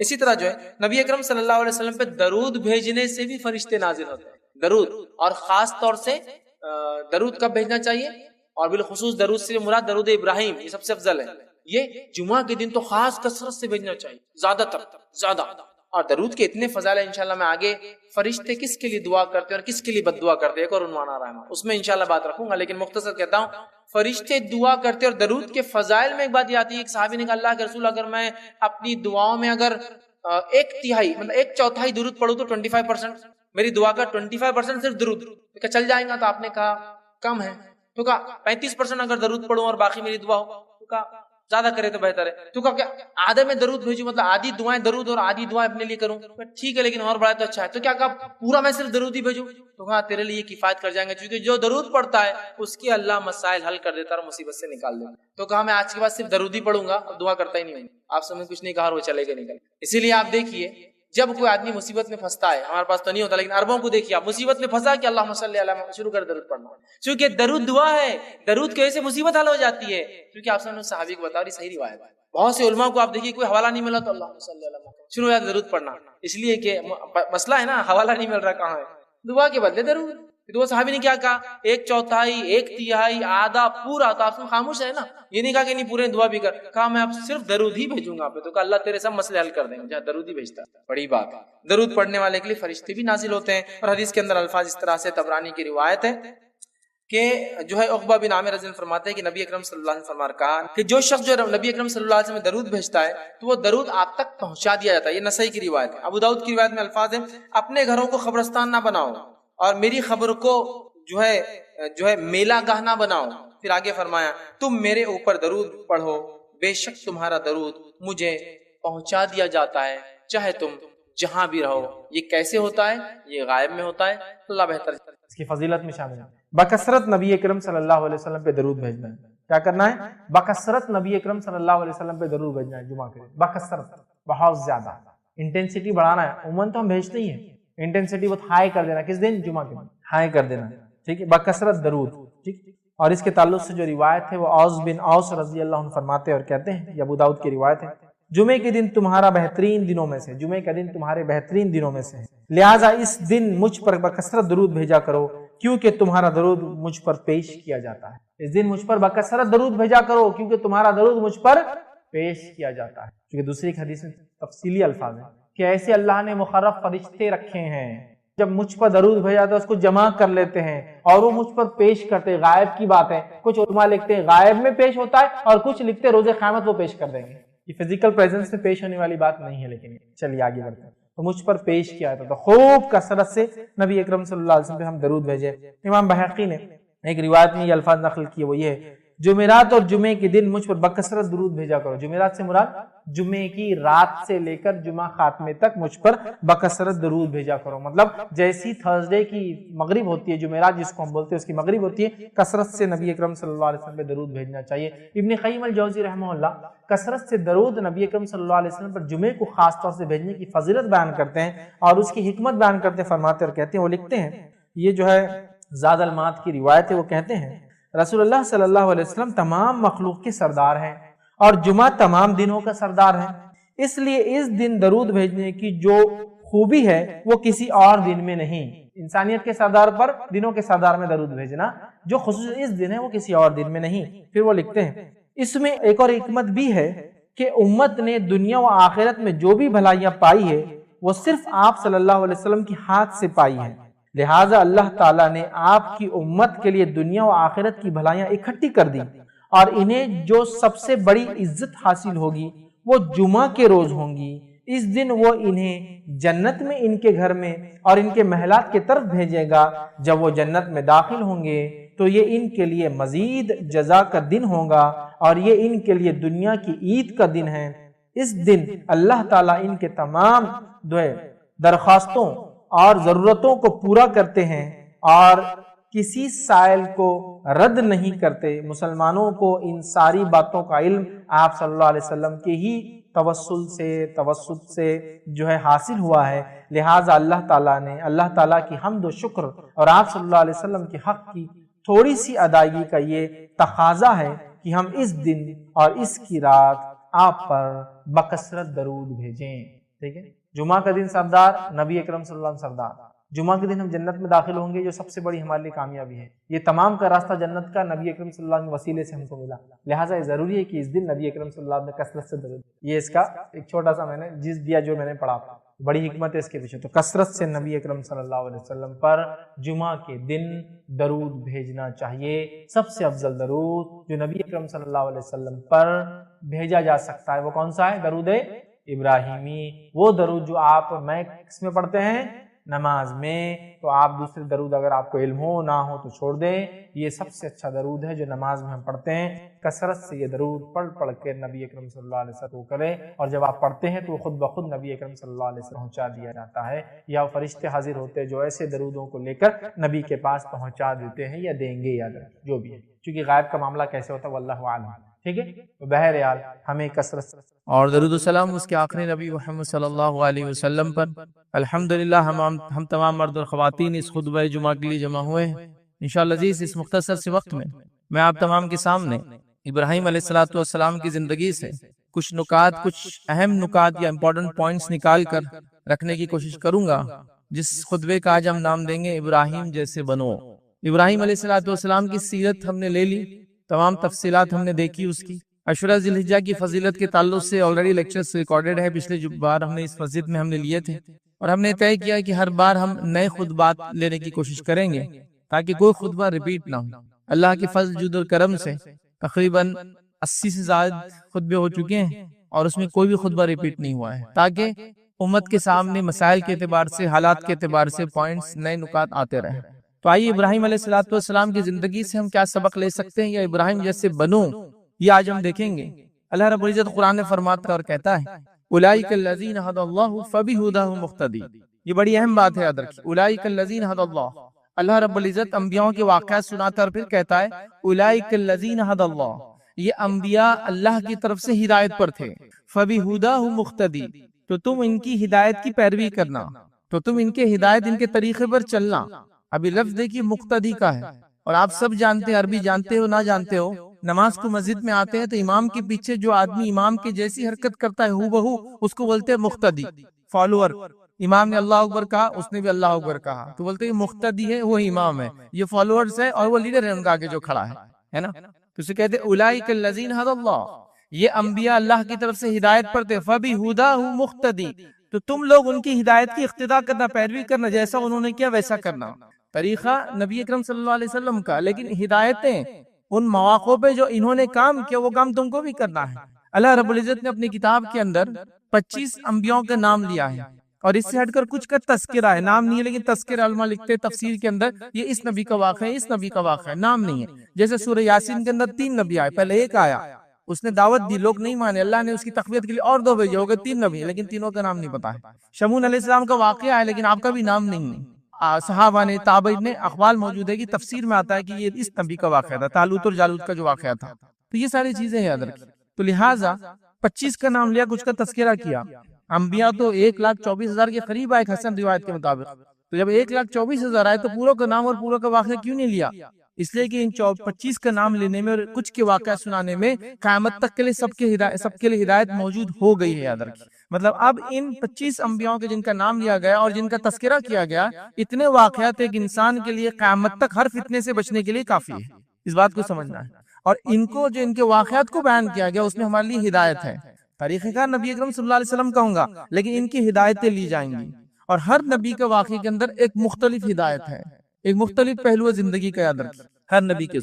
اسی طرح جو ہے نبی اکرم صلی اللہ علیہ وسلم پہ درود بھیجنے سے بھی فرشتے نازل ہوتے ہیں. درود، اور خاص طور سے درود کب بھیجنا چاہیے، اور بالخصوص درود سے مراد درود ابراہیم، یہ سب سے افضل ہے. یہ جمعہ کے دن تو خاص کثرت سے بھیجنا چاہیے، زیادہ. اور درود کے اتنے فضائل ہیں، انشاءاللہ میں آگے فرشتے کس کے لیے دعا کرتے ہیں اور کس کے لیے بد دعا کرتے ہیں ایک اور عنوان آ رہا ہے، اس میں انشاءاللہ بات رکھوں گا. لیکن مختصر کہتا ہوں، فرشتے دعا کرتے اور درود کے فضائل میں ایک بات یہ آتی ہے، ایک صحابی نے کہا اللہ کے رسول اگر میں اپنی دعاؤں میں اگر ایک تہائی مطلب ایک چوتھائی درود پڑھوں تو 25%، میری دعا کا 25% صرف درود، کہ چل جائیں گا؟ تو آپ نے کہا کم ہے. تو کہا 35% اگر درود پڑھوں اور باقی میری دعا ہو. تو کہا زیادہ کرے تو بہتر ہے. تو کہا کہ آدھے میں درود بھیجوں، مطلب آدھی دعائیں درود اور آدھی دعائیں اپنے لیے کروں. ٹھیک ہے لیکن اور بڑا تو اچھا ہے. تو کیا کہا پورا میں صرف درود ہی بھیجوں؟ تو کہا تیرے لیے کفایت کر جائیں گے، کیونکہ جو درود پڑھتا ہے اس کے اللہ مسائل حل کر دیتا ہے اور مصیبت سے نکال دیتا ہے. تو کہا میں آج کے بعد صرف درود ہی پڑھوں گا اور دعا کرتا ہی نہیں ہوں. آپ سے کچھ نہیں کہا اور وہ چلے گئے نکل. اسی لیے آپ دیکھیے جب کوئی آدمی مصیبت میں پھنستا ہے، ہمارے پاس تو نہیں ہوتا لیکن عربوں کو دیکھیے آپ، مصیبت میں پھنسا کہ اللہم صلی علی محمد شروع کر درود پڑھنا، کیونکہ درود دعا ہے، درود کی وجہ سے مصیبت حل ہو جاتی ہے. کیونکہ آپ نے صحابی کو بتا، صحیح روایت ہے. بہت سے علماء کو آپ دیکھیے کوئی حوالہ نہیں ملا تو اللہم صلی علی محمد شروع ہو جاتا درود پڑھنا، اس لیے کہ مسئلہ ہے نا، حوالہ نہیں مل رہا کہاں ہے، دعا کے بدلے درود. تو وہ صحابی نے کیا کہا، ایک چوتھائی، ایک تہائی، آدھا، پورا. تو آپ خاموش ہے نا، یہ نہیں کہا کہ نہیں پورے دعا بھی کر، کہا میں اب صرف درود ہی بھیجوں گا. تو کہا اللہ تیرے سب مسئلے حل کر دیں گے جہاں درود ہی بھیجتا. بڑی بات ہے. درود پڑھنے والے کے لیے فرشتے بھی نازل ہوتے ہیں. اور حدیث کے اندر الفاظ اس طرح سے، طبرانی کی روایت ہے کہ جو ہے عقبہ بن عامر رضی اللہ عنہ فرماتے ہیں کہ نبی اکرم صلی اللہ علیہ وسلم نے کہا کہ جو شخص جو نبی اکرم صلی اللہ علیہ وسلم درود بھیجتا ہے تو وہ درود آپ تک پہنچا دیا جاتا ہے. یہ نسائی کی روایت ہے. ابو داؤد کی روایت میں الفاظ ہیں اپنے گھروں کو قبرستان نہ بناؤ اور میری خبر کو جو ہے میلہ گاہ نہ بناؤ. پھر آگے فرمایا تم میرے اوپر درود پڑھو، بے شک تمہارا درود مجھے پہنچا دیا جاتا ہے چاہے تم جہاں بھی رہو. یہ کیسے ہوتا ہے؟ یہ غائب میں ہوتا ہے. اللہ بہتر اس کی فضیلت میں شامل ہے. بکثرت نبی اکرم صلی اللہ علیہ وسلم پہ درود بھیجنا ہے. کیا کرنا ہے؟ بکثرت نبی اکرم صلی اللہ علیہ وسلم پہ درود بھیجنا ہے جمعہ کے دن. بکثرت، بہت زیادہ. انٹینسٹی بڑھانا ہے. عموماً تو ہم بھیجتے ہی ہیں، انٹینسٹی بہت ہائی کر دینا. کس دن؟ جمعہ کے دن ہائی کر دینا. ٹھیک ہے، بکثرت درود. ٹھیک. اور اس کے تعلق سے جو روایت ہے وہ اوس بن اوس رضی اللہ عنہ فرماتے اور کہتے ہیں، یہ ابو داؤد کی روایت ہے، جمعے کے دن تمہارا بہترین دنوں میں سے، جمعے کا دن تمہارے بہترین دنوں میں سے ہے، لہٰذا اس دن مجھ پر بکثرت درود بھیجا کرو کیونکہ تمہارا درود مجھ پر پیش کیا جاتا ہے. اس دن مجھ پر بکثرت درود بھیجا کرو کیونکہ تمہارا درود مجھ پر پیش کیا جاتا ہے. کیونکہ دوسری حدیث میں تفصیلی الفاظ ہیں کہ ایسے اللہ نے مقرب فرشتے رکھے ہیں، جب مجھ پر درود بھیجا تو اس کو جمع کر لیتے ہیں اور وہ مجھ پر پیش کرتے ہیں. غائب کی بات ہے. کچھ علماء لکھتے ہیں غائب میں پیش ہوتا ہے اور کچھ لکھتے ہیں روز قیامت وہ پیش کر دیں گے. یہ فزیکل پریزنس میں پیش ہونے والی بات نہیں ہے. لیکن چلیے آگے بڑھتے ہیں. تو مجھ پر پیش کیا تھا تو خوب کثرت سے نبی اکرم صلی اللہ علیہ وسلم پہ ہم درود بھیجے. امام بحقی نے ایک روایت میں یہ الفاظ نقل کیے، وہ یہ ہے جمعرات اور جمعے کے دن مجھ پر بکثرت درود بھیجا کرو. جمعرات سے مراد جمعے کی رات سے لے کر جمعہ خاتمے تک مجھ پر بکثرت درود بھیجا کرو. مطلب جیسی تھرسڈے کی مغرب ہوتی ہے، جمعرات جس کو ہم بولتے ہیں اس کی مغرب ہوتی ہے، کثرت سے نبی اکرم صلی اللہ علیہ وسلم پہ درود بھیجنا چاہیے. ابن قیم الجوزی رحمہ اللہ کثرت سے درود نبی اکرم صلی اللہ علیہ وسلم پر جمعے کو خاص طور سے بھیجنے کی فضیلت بیان کرتے ہیں اور اس کی حکمت بیان کرتے ہیں. فرماتے اور کہتے ہیں، وہ لکھتے ہیں، یہ جو ہے زاد المعاد کی روایت ہے، وہ کہتے ہیں رسول اللہ صلی اللہ علیہ وسلم تمام مخلوق کے سردار ہیں اور جمعہ تمام دنوں کا سردار ہے، اس لیے اس دن درود بھیجنے کی جو خوبی ہے وہ کسی اور دن میں نہیں. انسانیت کے سردار پر، دنوں کے سردار میں درود بھیجنا جو خصوص اس دن ہے وہ کسی اور دن میں نہیں. پھر وہ لکھتے ہیں اس میں ایک اور حکمت بھی ہے کہ امت نے دنیا و آخرت میں جو بھی بھلائیاں پائی ہے وہ صرف آپ صلی اللہ علیہ وسلم کی ہاتھ سے پائی ہیں. لہٰذا اللہ تعالیٰ نے آپ کی امت کے لیے دنیا و آخرت کی بھلائیاں اکٹھی کر دی اور انہیں جو سب سے بڑی عزت حاصل ہوگی وہ جمعہ کے روز ہوں گی. اس دن وہ انہیں جنت میں ان کے گھر میں اور ان کے محلات کی طرف بھیجے گا. جب وہ جنت میں داخل ہوں گے تو یہ ان کے لیے مزید جزا کا دن ہوگا اور یہ ان کے لیے دنیا کی عید کا دن ہے. اس دن اللہ تعالیٰ ان کے تمام درخواستوں اور ضرورتوں کو پورا کرتے ہیں اور کسی سائل کو رد نہیں کرتے. مسلمانوں کو ان ساری باتوں کا علم آپ صلی اللہ علیہ وسلم کے ہی توسط سے جو ہے حاصل ہوا ہے. لہٰذا اللہ تعالیٰ کی حمد و شکر اور آپ صلی اللہ علیہ وسلم کے حق کی تھوڑی سی ادائیگی کا یہ تقاضا ہے کہ ہم اس دن اور اس کی رات آپ پر بکثرت درود بھیجیں. ٹھیک ہے. جمعہ کا دن سردار، نبی اکرم صلی اللہ علیہ وسلم سردار. جمعہ کے دن ہم جنت میں داخل ہوں گے، جو سب سے بڑی ہمارے لیے کامیابی ہے. یہ تمام کا راستہ جنت کا نبی اکرم صلی اللہ علیہ وسلم کے وسیلے سے ہم کو ملا. لہٰذا یہ ضروری ہے کہ اس دن نبی اکرم صلی اللہ علیہ وسلم نے کثرت سے درود. یہ اس کا ایک چھوٹا سا میں نے جس دیا جو میں نے پڑھا، بڑی حکمت ہے اس کے پیچھے. تو کثرت سے نبی اکرم صلی اللہ علیہ وسلم پر جمعہ کے دن درود بھیجنا چاہیے. سب سے افضل درود جو نبی اکرم صلی اللہ علیہ وسلم پر بھیجا جا سکتا ہے وہ کون سا ہے؟ درود ابراہیمی. وہ درود جو آپ میں کس میں پڑھتے ہیں؟ نماز میں. تو آپ دوسرے درود اگر آپ کو علم ہو نہ ہو تو چھوڑ دیں. یہ سب سے اچھا درود ہے جو نماز میں ہم پڑھتے ہیں. کثرت سے یہ درود پڑھ کے نبی اکرم صلی اللہ علیہ وسلم کو کریں، اور جب آپ پڑھتے ہیں تو خود بخود نبی اکرم صلی اللہ علیہ وسلم پہنچا دیا جاتا ہے، یا فرشتے حاضر ہوتے ہیں جو ایسے درودوں کو لے کر نبی کے پاس پہنچا دیتے ہیں یا دیں گے، یاد رکھیں جو بھی ہے، چونکہ غائب کا معاملہ کیسے ہوتا ہے واللہ اعلم. ٹھیک ہے. تو بہرحال ہمیں کثرت اور درود و سلام اس کے آخری نبی محمد صلی اللہ علیہ وسلم پر. الحمدللہ ہم تمام مرد اور خواتین اس خطبہ جمعہ کے لیے جمع ہوئے ہیں. انشاءاللہ عزیز اس مختصر سے وقت میں آپ تمام کے سامنے ابراہیم علیہ السلام کی زندگی سے کچھ نکات، کچھ اہم نکات یا امپورٹنٹ پوائنٹس نکال کر رکھنے کی کوشش کروں گا، جس خطبے کا آج ہم نام دیں گے ابراہیم جیسے بنو. ابراہیم علیہ السلام کی سیرت ہم نے لے لی، تمام تفصیلات ہم نے دیکھی اس کی. عشرہ ذی الحجہ کی فضیلت کے تعلق سے آلریڈی لیکچرز ریکارڈڈ ہے، پچھلے بار ہم نے اس مسجد میں ہم نے لیے تھے، اور ہم نے طے کیا کہ ہر بار ہم نئے خطبات لینے کی کوشش کریں گے تاکہ کوئی خطبہ ریپیٹ نہ ہو. اللہ کے فضل جود و کرم سے تقریباً 80 سے زائد خطبے ہو چکے ہیں اور اس میں کوئی بھی خطبہ ریپیٹ نہیں ہوا ہے، تاکہ امت کے سامنے مسائل کے اعتبار سے، حالات کے اعتبار سے پوائنٹس، نئے نکات آتے رہیں. تو آئیے ابراہیم علیہ السلام کی زندگی سے ہم کیا سبق لے سکتے ہیں، یا ابراہیم جیسے بنو، یہ آج ہم دیکھیں گے. اللہ رب العزت قرآن میں فرماتا اور کہتا ہے اولئک الذین ھدی اللہ فبہداہ مقتدی. یہ بڑی اہم بات ہے، یاد رکھیے. اولئک الذین ھدی اللہ، اللہ رب العزت انبیاء کے واقعات سناتا اور پھر کہتا ہے اولئک الذین ھدی اللہ، یہ انبیاء اللہ کی طرف سے ہدایت پر تھے. فبہداہ مقتدی، تو تم ان کی ہدایت کی پیروی کرنا، تو تم ان کے ہدایت، ان کے طریقے پر چلنا. ابھی لفظ دیکھیے مقتدی کا ہے، اور آپ سب جانتے ہیں، عربی جانتے ہو نہ جانتے ہو، نماز کو مسجد میں آتے ہیں تو امام کے پیچھے جو آدمی امام کے جیسی حرکت کرتا ہے ہو بہو، اس کو بولتے ہیں مقتدی، فالوور. امام نے اللہ اکبر کہا، اس نے بھی اللہ اکبر کہا، تو بولتے ہیں مقتدی ہے، وہ امام ہے، یہ فالوورز ہے اور وہ لیڈر ہے ان کا آگے جو کھڑا ہے نا. تو اسے کہتے ہیں اولئک الذین ھدی اللہ، یہ انبیاء اللہ کی طرف سے ہدایت پر تھے. فبہداہ مقتدی، تو تم لوگ ان کی ہدایت کی اقتداء کرنا، پیروی کرنا، جیسا انہوں نے کیا ویسا کرنا. طریقہ نبی اکرم صلی اللہ علیہ وسلم کا، لیکن ہدایتیں ان مواقع پہ جو انہوں نے کام کیا وہ کام تم کو بھی کرنا ہے. اللہ رب العزت نے اپنی کتاب کے اندر 25 انبیاء کا نام لیا ہے، اور اس سے ہٹ کر کچھ کا تذکرہ ہے، نام نہیں ہے، لیکن تذکرہ علماء لکھتے تفسیر کے اندر یہ اس نبی کا واقعہ ہے، اس نبی کا واقعہ ہے، نام نہیں ہے. جیسے سورہ یاسین کے اندر 3 نبی آئے، پہلے ایک آیا، اس نے دعوت دی، لوگ نہیں مانے، اللہ نے اس کی تقویت کے لیے اور 2 بھیجے، ہو گئے 3 نبی، لیکن تینوں کا نام نہیں پتا ہے. شمعون علیہ السلام کا واقعہ ہے، لیکن آپ کا بھی نام نہیں ہے. صحابہ نے، تابعین نے، اقوال موجود ہے کہ تفسیر میں آتا ہے کہ یہ اس نبی کا واقعہ تھا، طالوت اور جالوت کا جو واقعہ تھا. تو یہ ساری چیزیں یاد رکھیں. تو لہٰذا 25 کا نام لیا، کچھ کا تذکرہ کیا. انبیاء تو 1,24,000 کے قریب آئے حسن روایت کے مطابق. تو جب 1,24,000 آئے تو پوروں کا نام اور پوروں کا واقعہ کیوں نہیں لیا؟ اس لیے کہ ان 25 کا نام لینے میں اور کچھ کے واقعہ سنانے میں قیامت تک کے لیے سب کے لیے ہدایت موجود ہو گئی ہے، یاد رکھیں. مطلب اب ان 25 انبیاء کے جن کا نام لیا گیا اور جن کا تذکرہ کیا گیا، اتنے واقعات ایک انسان کے لیے قیامت تک ہر فتنے سے بچنے کے لیے کافی ہے. اس بات کو سمجھنا ہے. اور ان کو جو ان کے واقعات کو بیان کیا گیا اس میں ہمارے لیے ہدایت ہے. طریقہ کار نبی اکرم صلی اللہ علیہ وسلم کہوں گا، لیکن ان کی ہدایتیں لی جائیں گی. اور ہر نبی کے واقعے کے اندر ایک مختلف ہدایت ہے، ایک مختلف پہلو زندگی کا، یاد رکھیں ہر نبی کے.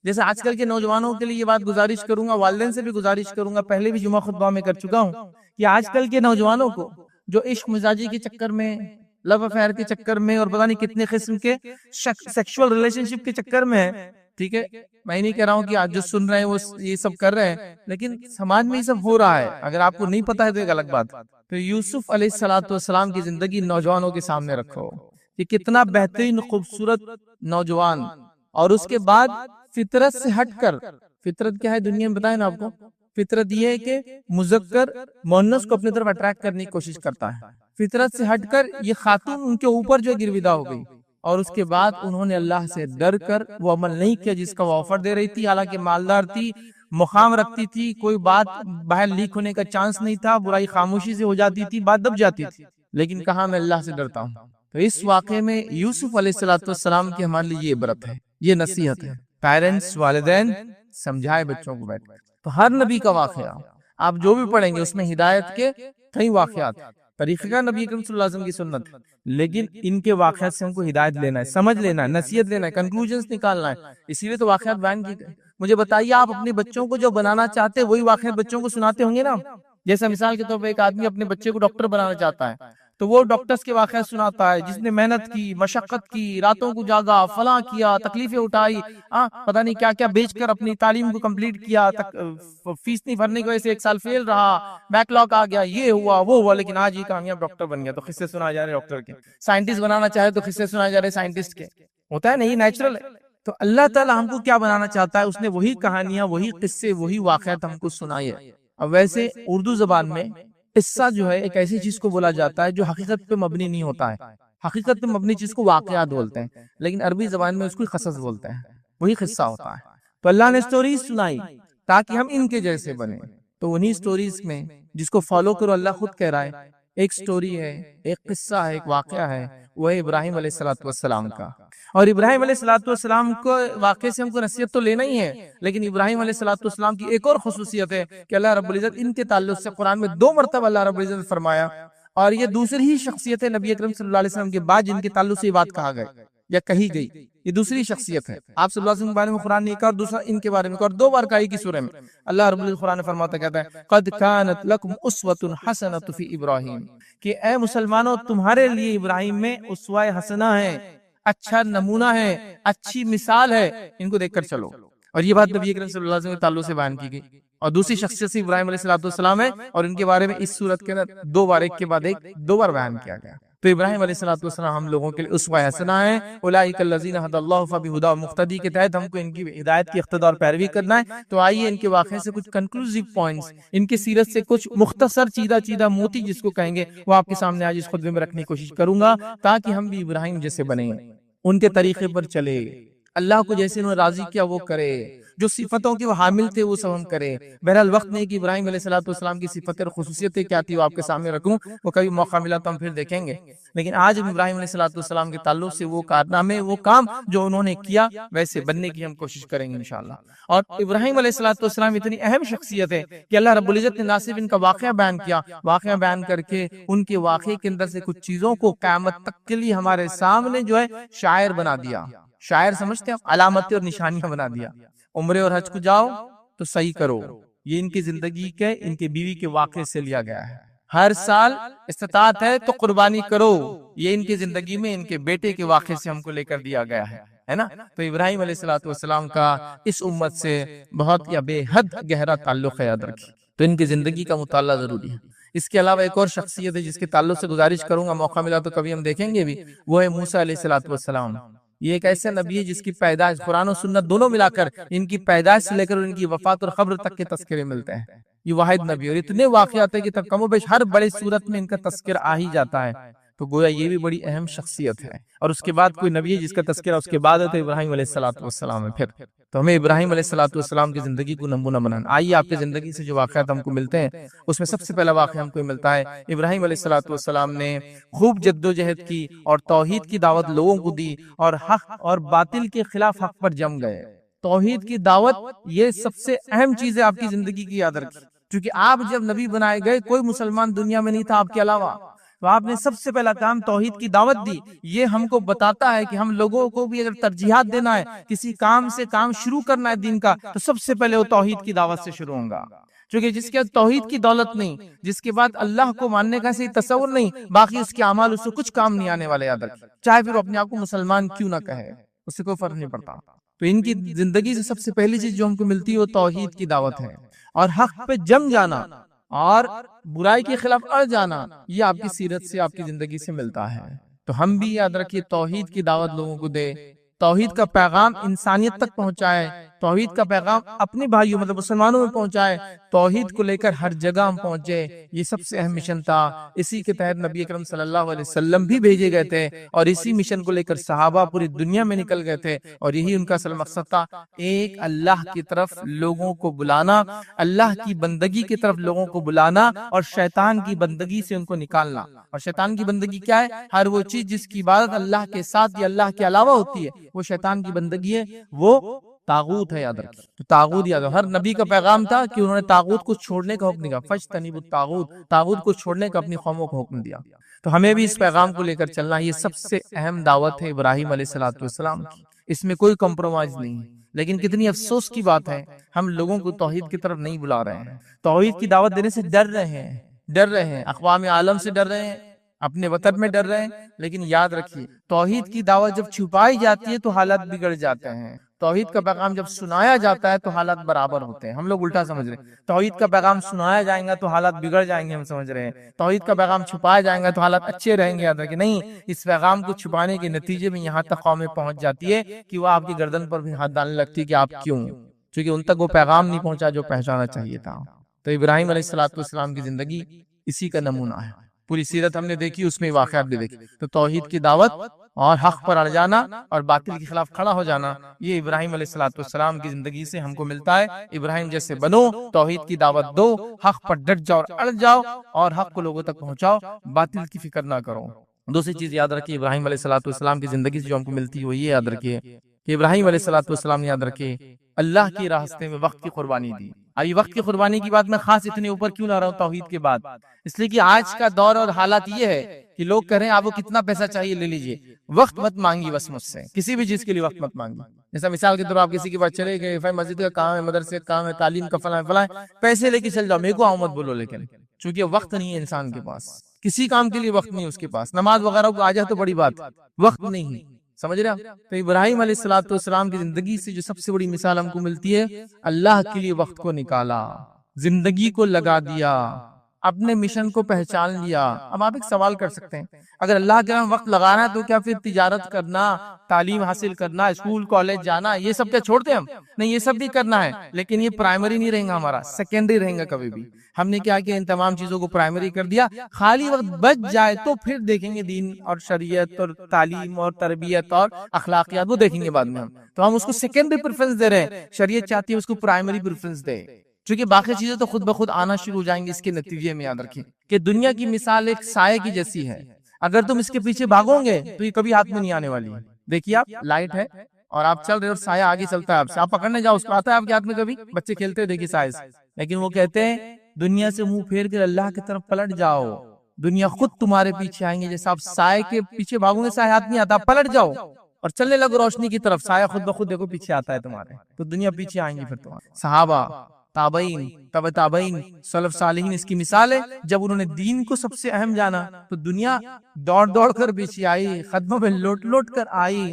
جیسے آج کل کے نوجوانوں کے لیے یہ بات گزارش کروں گا، والدین سے بھی گزارش کروں گا، پہلے بھی جمعہ خطبہ میں کر چکا ہوں کہ آج کل کے نوجوانوں کو جو عشق مزاجی کے چکر میں، لو افیئر کے چکر میں، اور پتہ نہیں کتنے قسم کے سیکشول ریلیشن شپ کے چکر میں ہے. ٹھیک ہے، میں نہیں کہہ رہا ہوں کہ آج جو سن رہے ہیں وہ یہ سب کر رہے ہیں، لیکن سماج میں یہ سب ہو رہا ہے. اگر آپ کو نہیں پتا ہے تو ایک الگ بات. پھر یوسف علیہ السلام کی زندگی نوجوانوں کے سامنے رکھو کہ کتنا بہترین خوبصورت نوجوان، اور اس کے بعد فطرت سے ہٹ کر، فطرت کیا ہے دنیا میں بتائیں نا آپ کو، فطرت یہ ہے کہ مذکر مؤنث کو اپنی طرف اٹریکٹ کرنے کی کوشش کرتا ہے. فطرت سے ہٹ کر یہ خاتون ان کے اوپر جو گرویدہ ہو گئی، اور اس کے بعد انہوں نے اللہ سے ڈر کر وہ عمل نہیں کیا جس کا وہ آفر دے رہی تھی، حالانکہ مالدار تھی، مقام رکھتی تھی، کوئی بات باہر لیک ہونے کا چانس نہیں تھا، برائی خاموشی سے ہو جاتی تھی، بات دب جاتی تھی، لیکن کہا میں اللہ سے ڈرتا ہوں۔ تو اس واقعے میں یوسف علیہ السلام کی ہمارے لیے یہ عبرت ہے، یہ نصیحت ہے۔ پیرنٹس، والدین سمجھائے بچوں کو بیٹھ کر۔ تو ہر نبی کا واقعہ آپ جو بھی پڑھیں گے اس میں ہدایت کے کئی واقعات، طریقہ نبی کریم صلی اللہ علیہ وسلم کی سنت، لیکن ان کے واقعات سے ہم کو ہدایت لینا ہے، سمجھ لینا ہے، نصیحت لینا ہے، کنکلوژنز نکالنا ہے۔ اسی لیے تو واقعات بیان کی گئے۔ مجھے بتائیے، آپ اپنے بچوں کو جو بنانا چاہتے ہیں وہی واقعات بچوں کو سناتے ہوں گے نا؟ جیسا مثال کے طور پہ ایک آدمی اپنے بچے کو ڈاکٹر بنانا چاہتا ہے تو وہ ڈاکٹرز کے واقعات سناتا ہے، جس نے محنت کی، مشقت کی، راتوں کو جاگا، فلاں کیا، تکلیفیں اٹھائی، پتہ نہیں کیا کیا بیچ کر اپنی تعلیم کو کمپلیٹ کیا، فیس نہیں بھرنے کی وجہ سے 1 سال فیل رہا، بیک لاگ آ گیا، یہ ہوا وہ ہوا، لیکن آج یہ کامیاب ڈاکٹر بن گیا تو قصے سنائے جا رہے ڈاکٹر کے۔ سائنٹسٹ بنانا چاہے تو قصے سنائے جا رہے سائنٹسٹ کے۔ ہوتا ہے نہیں، نیچرل ہے۔ تو اللہ تعالیٰ ہم کو کیا بنانا چاہتا ہے، اس نے وہی کہانیاں، وہی قصے، وہی واقعات ہم کو سنائے۔ اب ویسے اردو زبان میں قصہ جو ہے ایک ایسی چیز کو بولا جاتا ہے جو حقیقت پہ مبنی نہیں ہوتا ہے، حقیقت پہ مبنی چیز کو واقعات بولتے ہیں، لیکن عربی زبان میں اس کو قصص بولتے ہیں، وہی قصہ ہوتا ہے۔ تو اللہ نے سٹوریز سنائی تاکہ ہم ان کے جیسے بنیں۔ تو انہی سٹوریز میں جس کو فالو کرو، اللہ خود کہہ رہا ہے ایک سٹوری ہے، ایک قصہ ہے، ایک واقعہ ہے، وہ ہے ابراہیم علیہ السلام کا۔ اور ابراہیم علیہ السلام کو واقعے سے ہم کو نصیحت تو لینا ہی ہے، لیکن ابراہیم علیہ السلام کی ایک اور خصوصیت ہے کہ اللہ رب العزت ان کے تعلق سے قرآن میں 2 مرتبہ اللہ رب العزت نے فرمایا، اور یہ دوسری ہی شخصیت ہے نبی اکرم صلی اللہ علیہ وسلم کے بعد جن کے تعلق سے یہ بات کہا گئے یا کہی گئی، یہ دوسری شخصیت ہے۔ آپ صلی اللہ علیہ وسلم کے بارے میں قرآن نے ایک اور دوسرا ان کے بارے میں اور 2 بار کہی کی سورہ میں اللہ رب العزت قرآن فرماتا کہتا ہے قد کانت لکم اسوۃ حسنۃ فی ابراہیم، کہ اے مسلمانوں تمہارے لیے ابراہیم میں اسوہ حسنہ ہے، اچھا نمونہ ہے، اچھی مثال ہے، ان کو دیکھ کر چلو۔ اور یہ بات نبی اکرم صلی اللہ علیہ وسلم کے تعلق سے بیان کی گئی۔ اور دوسری شخصیت سے ابراہیم علیہ السلام ہے، اور ان کے بارے میں اس صورت کے اندر 2 بار، ایک کے بعد ایک 2 بار بیان کیا گیا۔ تو ابراہیم علیہ السلام ہم لوگوں کے لیے اسوہ حسنہ ہے۔ اولئک الذین ھدی اللہ فبہداہ مقتدی کے تحت ہم کو ان کی ہدایت کی اقتداء اور پیروی کرنا ہے۔ تو آئیے ان کے واقعے سے کچھ کنکلوزیو پوائنٹس، ان کی سیرت سے کچھ مختصر چیدہ موتی جس کو کہیں گے وہ آپ کے سامنے آج اس خطبے میں رکھنے کی کوشش کروں گا، تاکہ ہم بھی ابراہیم جیسے بنیں، ان کے طریقے پر چلے، اللہ کو جیسے انہوں نے راضی کیا وہ کرے، جو صفتوں کے وہ حامل تھے وہ سب ہم کریں۔ بہرحال وقت نہیں کہ ابراہیم علیہ السلام کی صفتیں اور خصوصیتیں کیا تھی وہ آپ کے سامنے رکھوں، وہ کبھی موقع ملا تو ہم پھر دیکھیں گے، لیکن آج ہم ابراہیم علیہ السلام کے تعلق سے وہ کارنامے، وہ کام جو انہوں نے کیا ویسے بننے کی ہم کوشش کریں گے انشاءاللہ۔ اور ابراہیم علیہ السلام اتنی اہم شخصیت ہے کہ اللہ رب العزت نے نہ صرف ان کا واقعہ بیان کیا، واقعہ بیان کر کے ان کے واقعے کے اندر سے کچھ چیزوں کو قیامت تک کے لیے ہمارے سامنے جو ہے شاعر بنا دیا۔ شاعر سمجھتے ہیں، علامتیں اور نشانیاں بنا دیا۔ عمرے اور حج کو جاؤ تو صحیح کرو، یہ ان کی زندگی کے، ان کے بیوی کے واقعے سے لیا گیا ہے۔ ہر سال استطاعت ہے تو قربانی کرو، یہ ان کی زندگی میں ان کے بیٹے کے واقعے سے ہم کو لے کر دیا گیا ہے نا۔ تو ابراہیم علیہ السلام کا اس امت سے بہت یا بے حد گہرا تعلق ہے، یاد رکھیے۔ تو ان کی زندگی کا مطالعہ ضروری ہے۔ اس کے علاوہ ایک اور شخصیت ہے جس کے تعلق سے گزارش کروں گا، موقع ملا تو کبھی ہم دیکھیں گے بھی، وہ ہے موسیٰ علیہ السلام۔ یہ ایک ایسا نبی ہے جس کی پیدائش، قرآن و سنت دونوں ملا کر ان کی پیدائش سے لے کر ان کی وفات اور قبر تک کے تذکرے ملتے ہیں۔ یہ واحد نبی، اور اتنے واقعات ہیں کہ تب کم و بیش ہر بڑے صورت میں ان کا تذکرہ آ ہی جاتا ہے۔ تو گویا یہ بھی بڑی اہم شخصیت ہے، اور اس کے بعد کوئی نبی ہے جس کا تذکرہ اس کے بعد ہے تو ابراہیم علیہ السلام ہے۔ پھر تو ہمیں ابراہیم علیہ السلام کی زندگی کو نمونہ بنانا۔ آئیے آپ کی زندگی سے جو واقعات ہم کو ملتے ہیں اس میں سب سے پہلا واقعہ ہم کو ملتا ہے ابراہیم علیہ السلام نے خوب جد و جہد کی اور توحید کی دعوت لوگوں کو دی، اور حق اور باطل کے خلاف حق پر جم گئے۔ توحید کی دعوت یہ سب سے اہم چیز ہے آپ کی زندگی کی، یاد رکھیں، کیونکہ آپ جب نبی بنائے گئے کوئی مسلمان دنیا میں نہیں تھا آپ کے علاوہ، تو آپ نے سب سے پہلا کام توحید کی دعوت دی۔ یہ ہم کو بتاتا ہے کہ ہم لوگوں کو بھی اگر ترجیحات دینا ہے، کسی کام سے کام شروع کرنا ہے دین کا، تو سب سے پہلے وہ توحید کی دعوت سے شروع ہوگا، کیونکہ جس کے بعد توحید کی دولت نہیں، جس کے بعد اللہ کو ماننے کا صحیح تصور نہیں، باقی اس کے اعمال اس سے کچھ کام نہیں آنے والے، یاد رکھیں، چاہے پھر اپنے آپ کو مسلمان کیوں نہ کہے، اس سے کوئی فرق نہیں پڑتا۔ تو ان کی زندگی سے سب سے پہلی چیز جو ہم کو ملتی ہے وہ توحید کی دعوت ہے، اور حق پہ جم جانا اور برائی کے خلاف اڑ جانا، یہ آپ کی سیرت سے، آپ کی زندگی سے ملتا ہے۔ تو ہم بھی یاد رکھیے توحید کی دعوت لوگوں کو دے، توحید کا پیغام انسانیت تک پہنچائے، توحید کا پیغام اپنے بھائیوں مطلب مسلمانوں میں پہنچائے، توحید کو لے کر ہر جگہ ہم پہنچے، یہ سب سے اہم مشن تھا۔ اسی کے تحت نبی اکرم صلی اللہ علیہ وسلم بھی بھیجے گئے تھے، اور اسی مشن کو لے کر صحابہ پوری دنیا میں نکل گئے تھے، اور یہی ان کا اصل مقصد تھا، ایک اللہ کی طرف لوگوں کو بلانا، اللہ کی بندگی کی طرف لوگوں کو بلانا، اور شیطان کی بندگی سے ان کو نکالنا۔ اور شیطان کی بندگی کیا ہے؟ ہر وہ چیز جس کی عبادت اللہ کے ساتھ یا اللہ کے علاوہ ہوتی ہے وہ شیطان کی بندگی ہے، وہ طاغوت ہے، یاد رکھیں۔ تو طاغوت یاد رکھیں، ہر نبی کا پیغام تھا کہ انہوں نے طاغوت کو چھوڑنے کا حکم دیا، فاجتنبوا الطاغوت، طاغوت کو چھوڑنے کا اپنی قوموں کو حکم دیا۔ تو ہمیں بھی اس پیغام کو لے کر چلنا، یہ سب سے اہم دعوت ہے ابراہیم علیہ السلام کی، اس میں کوئی کمپرومائز نہیں ہے۔ لیکن کتنی افسوس کی بات ہے، ہم لوگوں کو توحید کی طرف نہیں بلا رہے ہیں، توحید کی دعوت دینے سے ڈر رہے ہیں، اقوام عالم سے ڈر رہے ہیں، اپنے وطن میں ڈر رہے ہیں۔ لیکن یاد رکھیے، توحید کی دعوت جب چھپائی جاتی ہے تو حالات بگڑ جاتے ہیں، توحید کا پیغام جب سنایا جاتا ہے تو حالات برابر ہوتے ہیں۔ ہم لوگ الٹا سمجھ رہے ہیں، توحید کا پیغام سنایا جائے گا تو حالات بگڑ جائیں گے، ہم سمجھ رہے ہیں توحید کا پیغام چھپایا جائے گا تو حالات اچھے رہیں گے۔ یاد رکھیں، نہیں، اس پیغام کو چھپانے کے نتیجے میں یہاں تک قومیں پہنچ جاتی ہے کہ وہ آپ کی گردن پر بھی ہاتھ ڈالنے لگتی ہے کہ آپ کیوں، کیونکہ ان تک وہ پیغام نہیں پہنچا جو پہنچانا چاہیے تھا۔ تو ابراہیم علیہ السلام کی زندگی اسی کا نمونہ ہے، پوری سیرت ہم نے دیکھی، اس میں واقعات بھی دیکھی۔ تو توحید کی دعوت اور حق پر اڑ جانا اور باطل کے خلاف کھڑا ہو جانا، یہ ابراہیم علیہ السلام کی زندگی سے ہم کو ملتا ہے۔ ابراہیم جیسے بنو، توحید کی دعوت دو، حق پر ڈٹ جاؤ اور اڑ جاؤ، اور حق کو لوگوں تک پہنچاؤ، باطل کی فکر نہ کرو۔ دوسری چیز یاد رکھیے ابراہیم علیہ السلام کی زندگی سے جو ہم کو ملتی ہے وہ یہ یاد رکھیے کہ ابراہیم علیہ السلام نے، یاد رکھیے، اللہ کی راستے میں وقت کی قربانی دی۔ ابھی وقت کی قربانی کی بات میں خاص اتنے اوپر کیوں لا رہا ہوں توحید کے بعد؟ اس لیے کہ آج کا دور اور حالات یہ ہے کہ لوگ کہہ رہے ہیں آپ کو کتنا پیسہ چاہیے لے لیجئے، وقت مت مانگی بس مجھ سے، کسی بھی چیز کے لیے وقت مت مانگی۔ جیسا مثال کے طور پر آپ کسی کے پاس چلے گئے، مسجد کا کام ہے، مدرسے کا کام ہے، تعلیم کا فلاں فلاں، پیسے لے کے چل جاؤ، میرے کو آؤ مت بولو، لیکن چونکہ وقت نہیں ہے انسان کے پاس، کسی کام کے لیے وقت نہیں اس کے پاس، نماز وغیرہ کو آ جائے تو بڑی بات، وقت نہیں، سمجھ رہے ہیں؟ تو ابراہیم علیہ السلام کی زندگی سے جو سب سے بڑی مثال ہم کو ملتی ہے، اللہ کے لیے وقت کو نکالا، زندگی کو لگا دیا، اپنے مشن کو پہچان لیا۔ اب آپ ایک سوال کر سکتے ہیں، اگر اللہ کے نام وقت لگانا ہے تو کیا پھر تجارت کرنا، تعلیم حاصل کرنا، اسکول کالج جانا، یہ سب کیا چھوڑتے ہم؟ نہیں، یہ سب بھی کرنا ہے، لیکن یہ پرائمری نہیں رہیں گا، ہمارا سیکنڈری رہیں گا کبھی بھی۔ ہم نے کیا کہ ان تمام چیزوں کو پرائمری کر دیا، خالی وقت بچ جائے تو پھر دیکھیں گے دین اور شریعت اور تعلیم اور تربیت اور اخلاقیات، وہ دیکھیں گے بعد میں۔ تو ہم اس کو سیکنڈری پریفرنس دے رہے ہیں، شریعت چاہتی ہے اس کو پرائمری پریفرنس دے، چونکہ باقی چیزیں تو خود بخود آنا شروع ہو جائیں گی۔ اس کے نتیجے میں یاد رکھیں کہ دنیا کی مثال ایک سائے کی جیسی ہے، اگر تم اس کے پیچھے بھاگو گے تو یہ کبھی ہاتھ میں نہیں آنے والی ہے۔ دیکھیے آپ، لائٹ ہے اور آپ چل رہے اور سایہ آگے چلتا ہے آپ سے، آپ پکڑنے جاؤ، اس کو آتا ہے آپ کے ہاتھ میں؟ کبھی بچے کھیلتے ہیں دیکھیے سائے سے، لیکن وہ کہتے ہیں دنیا سے منہ پھیر کر اللہ کی طرف پلٹ جاؤ، دنیا خود تمہارے پیچھے آئیں گے، جیسا آپ سائے کے پیچھے بھاگو گے، سایہ ہاتھ نہیں آتا، پلٹ جاؤ اور چلنے لگو روشنی کی طرف، سایہ خود بخود دیکھو پیچھے آتا ہے تمہارے، تو دنیا پیچھے آئیں گی پھر تمہارے۔ صحابہ، تابعین، تبع تابعین، سلف صالحین اس کی مثال ہے، جب انہوں نے دین کو سب سے اہم جانا تو دنیا دوڑ دوڑ کر پیچھے آئی، قدموں پہ لوٹ لوٹ کر آئی،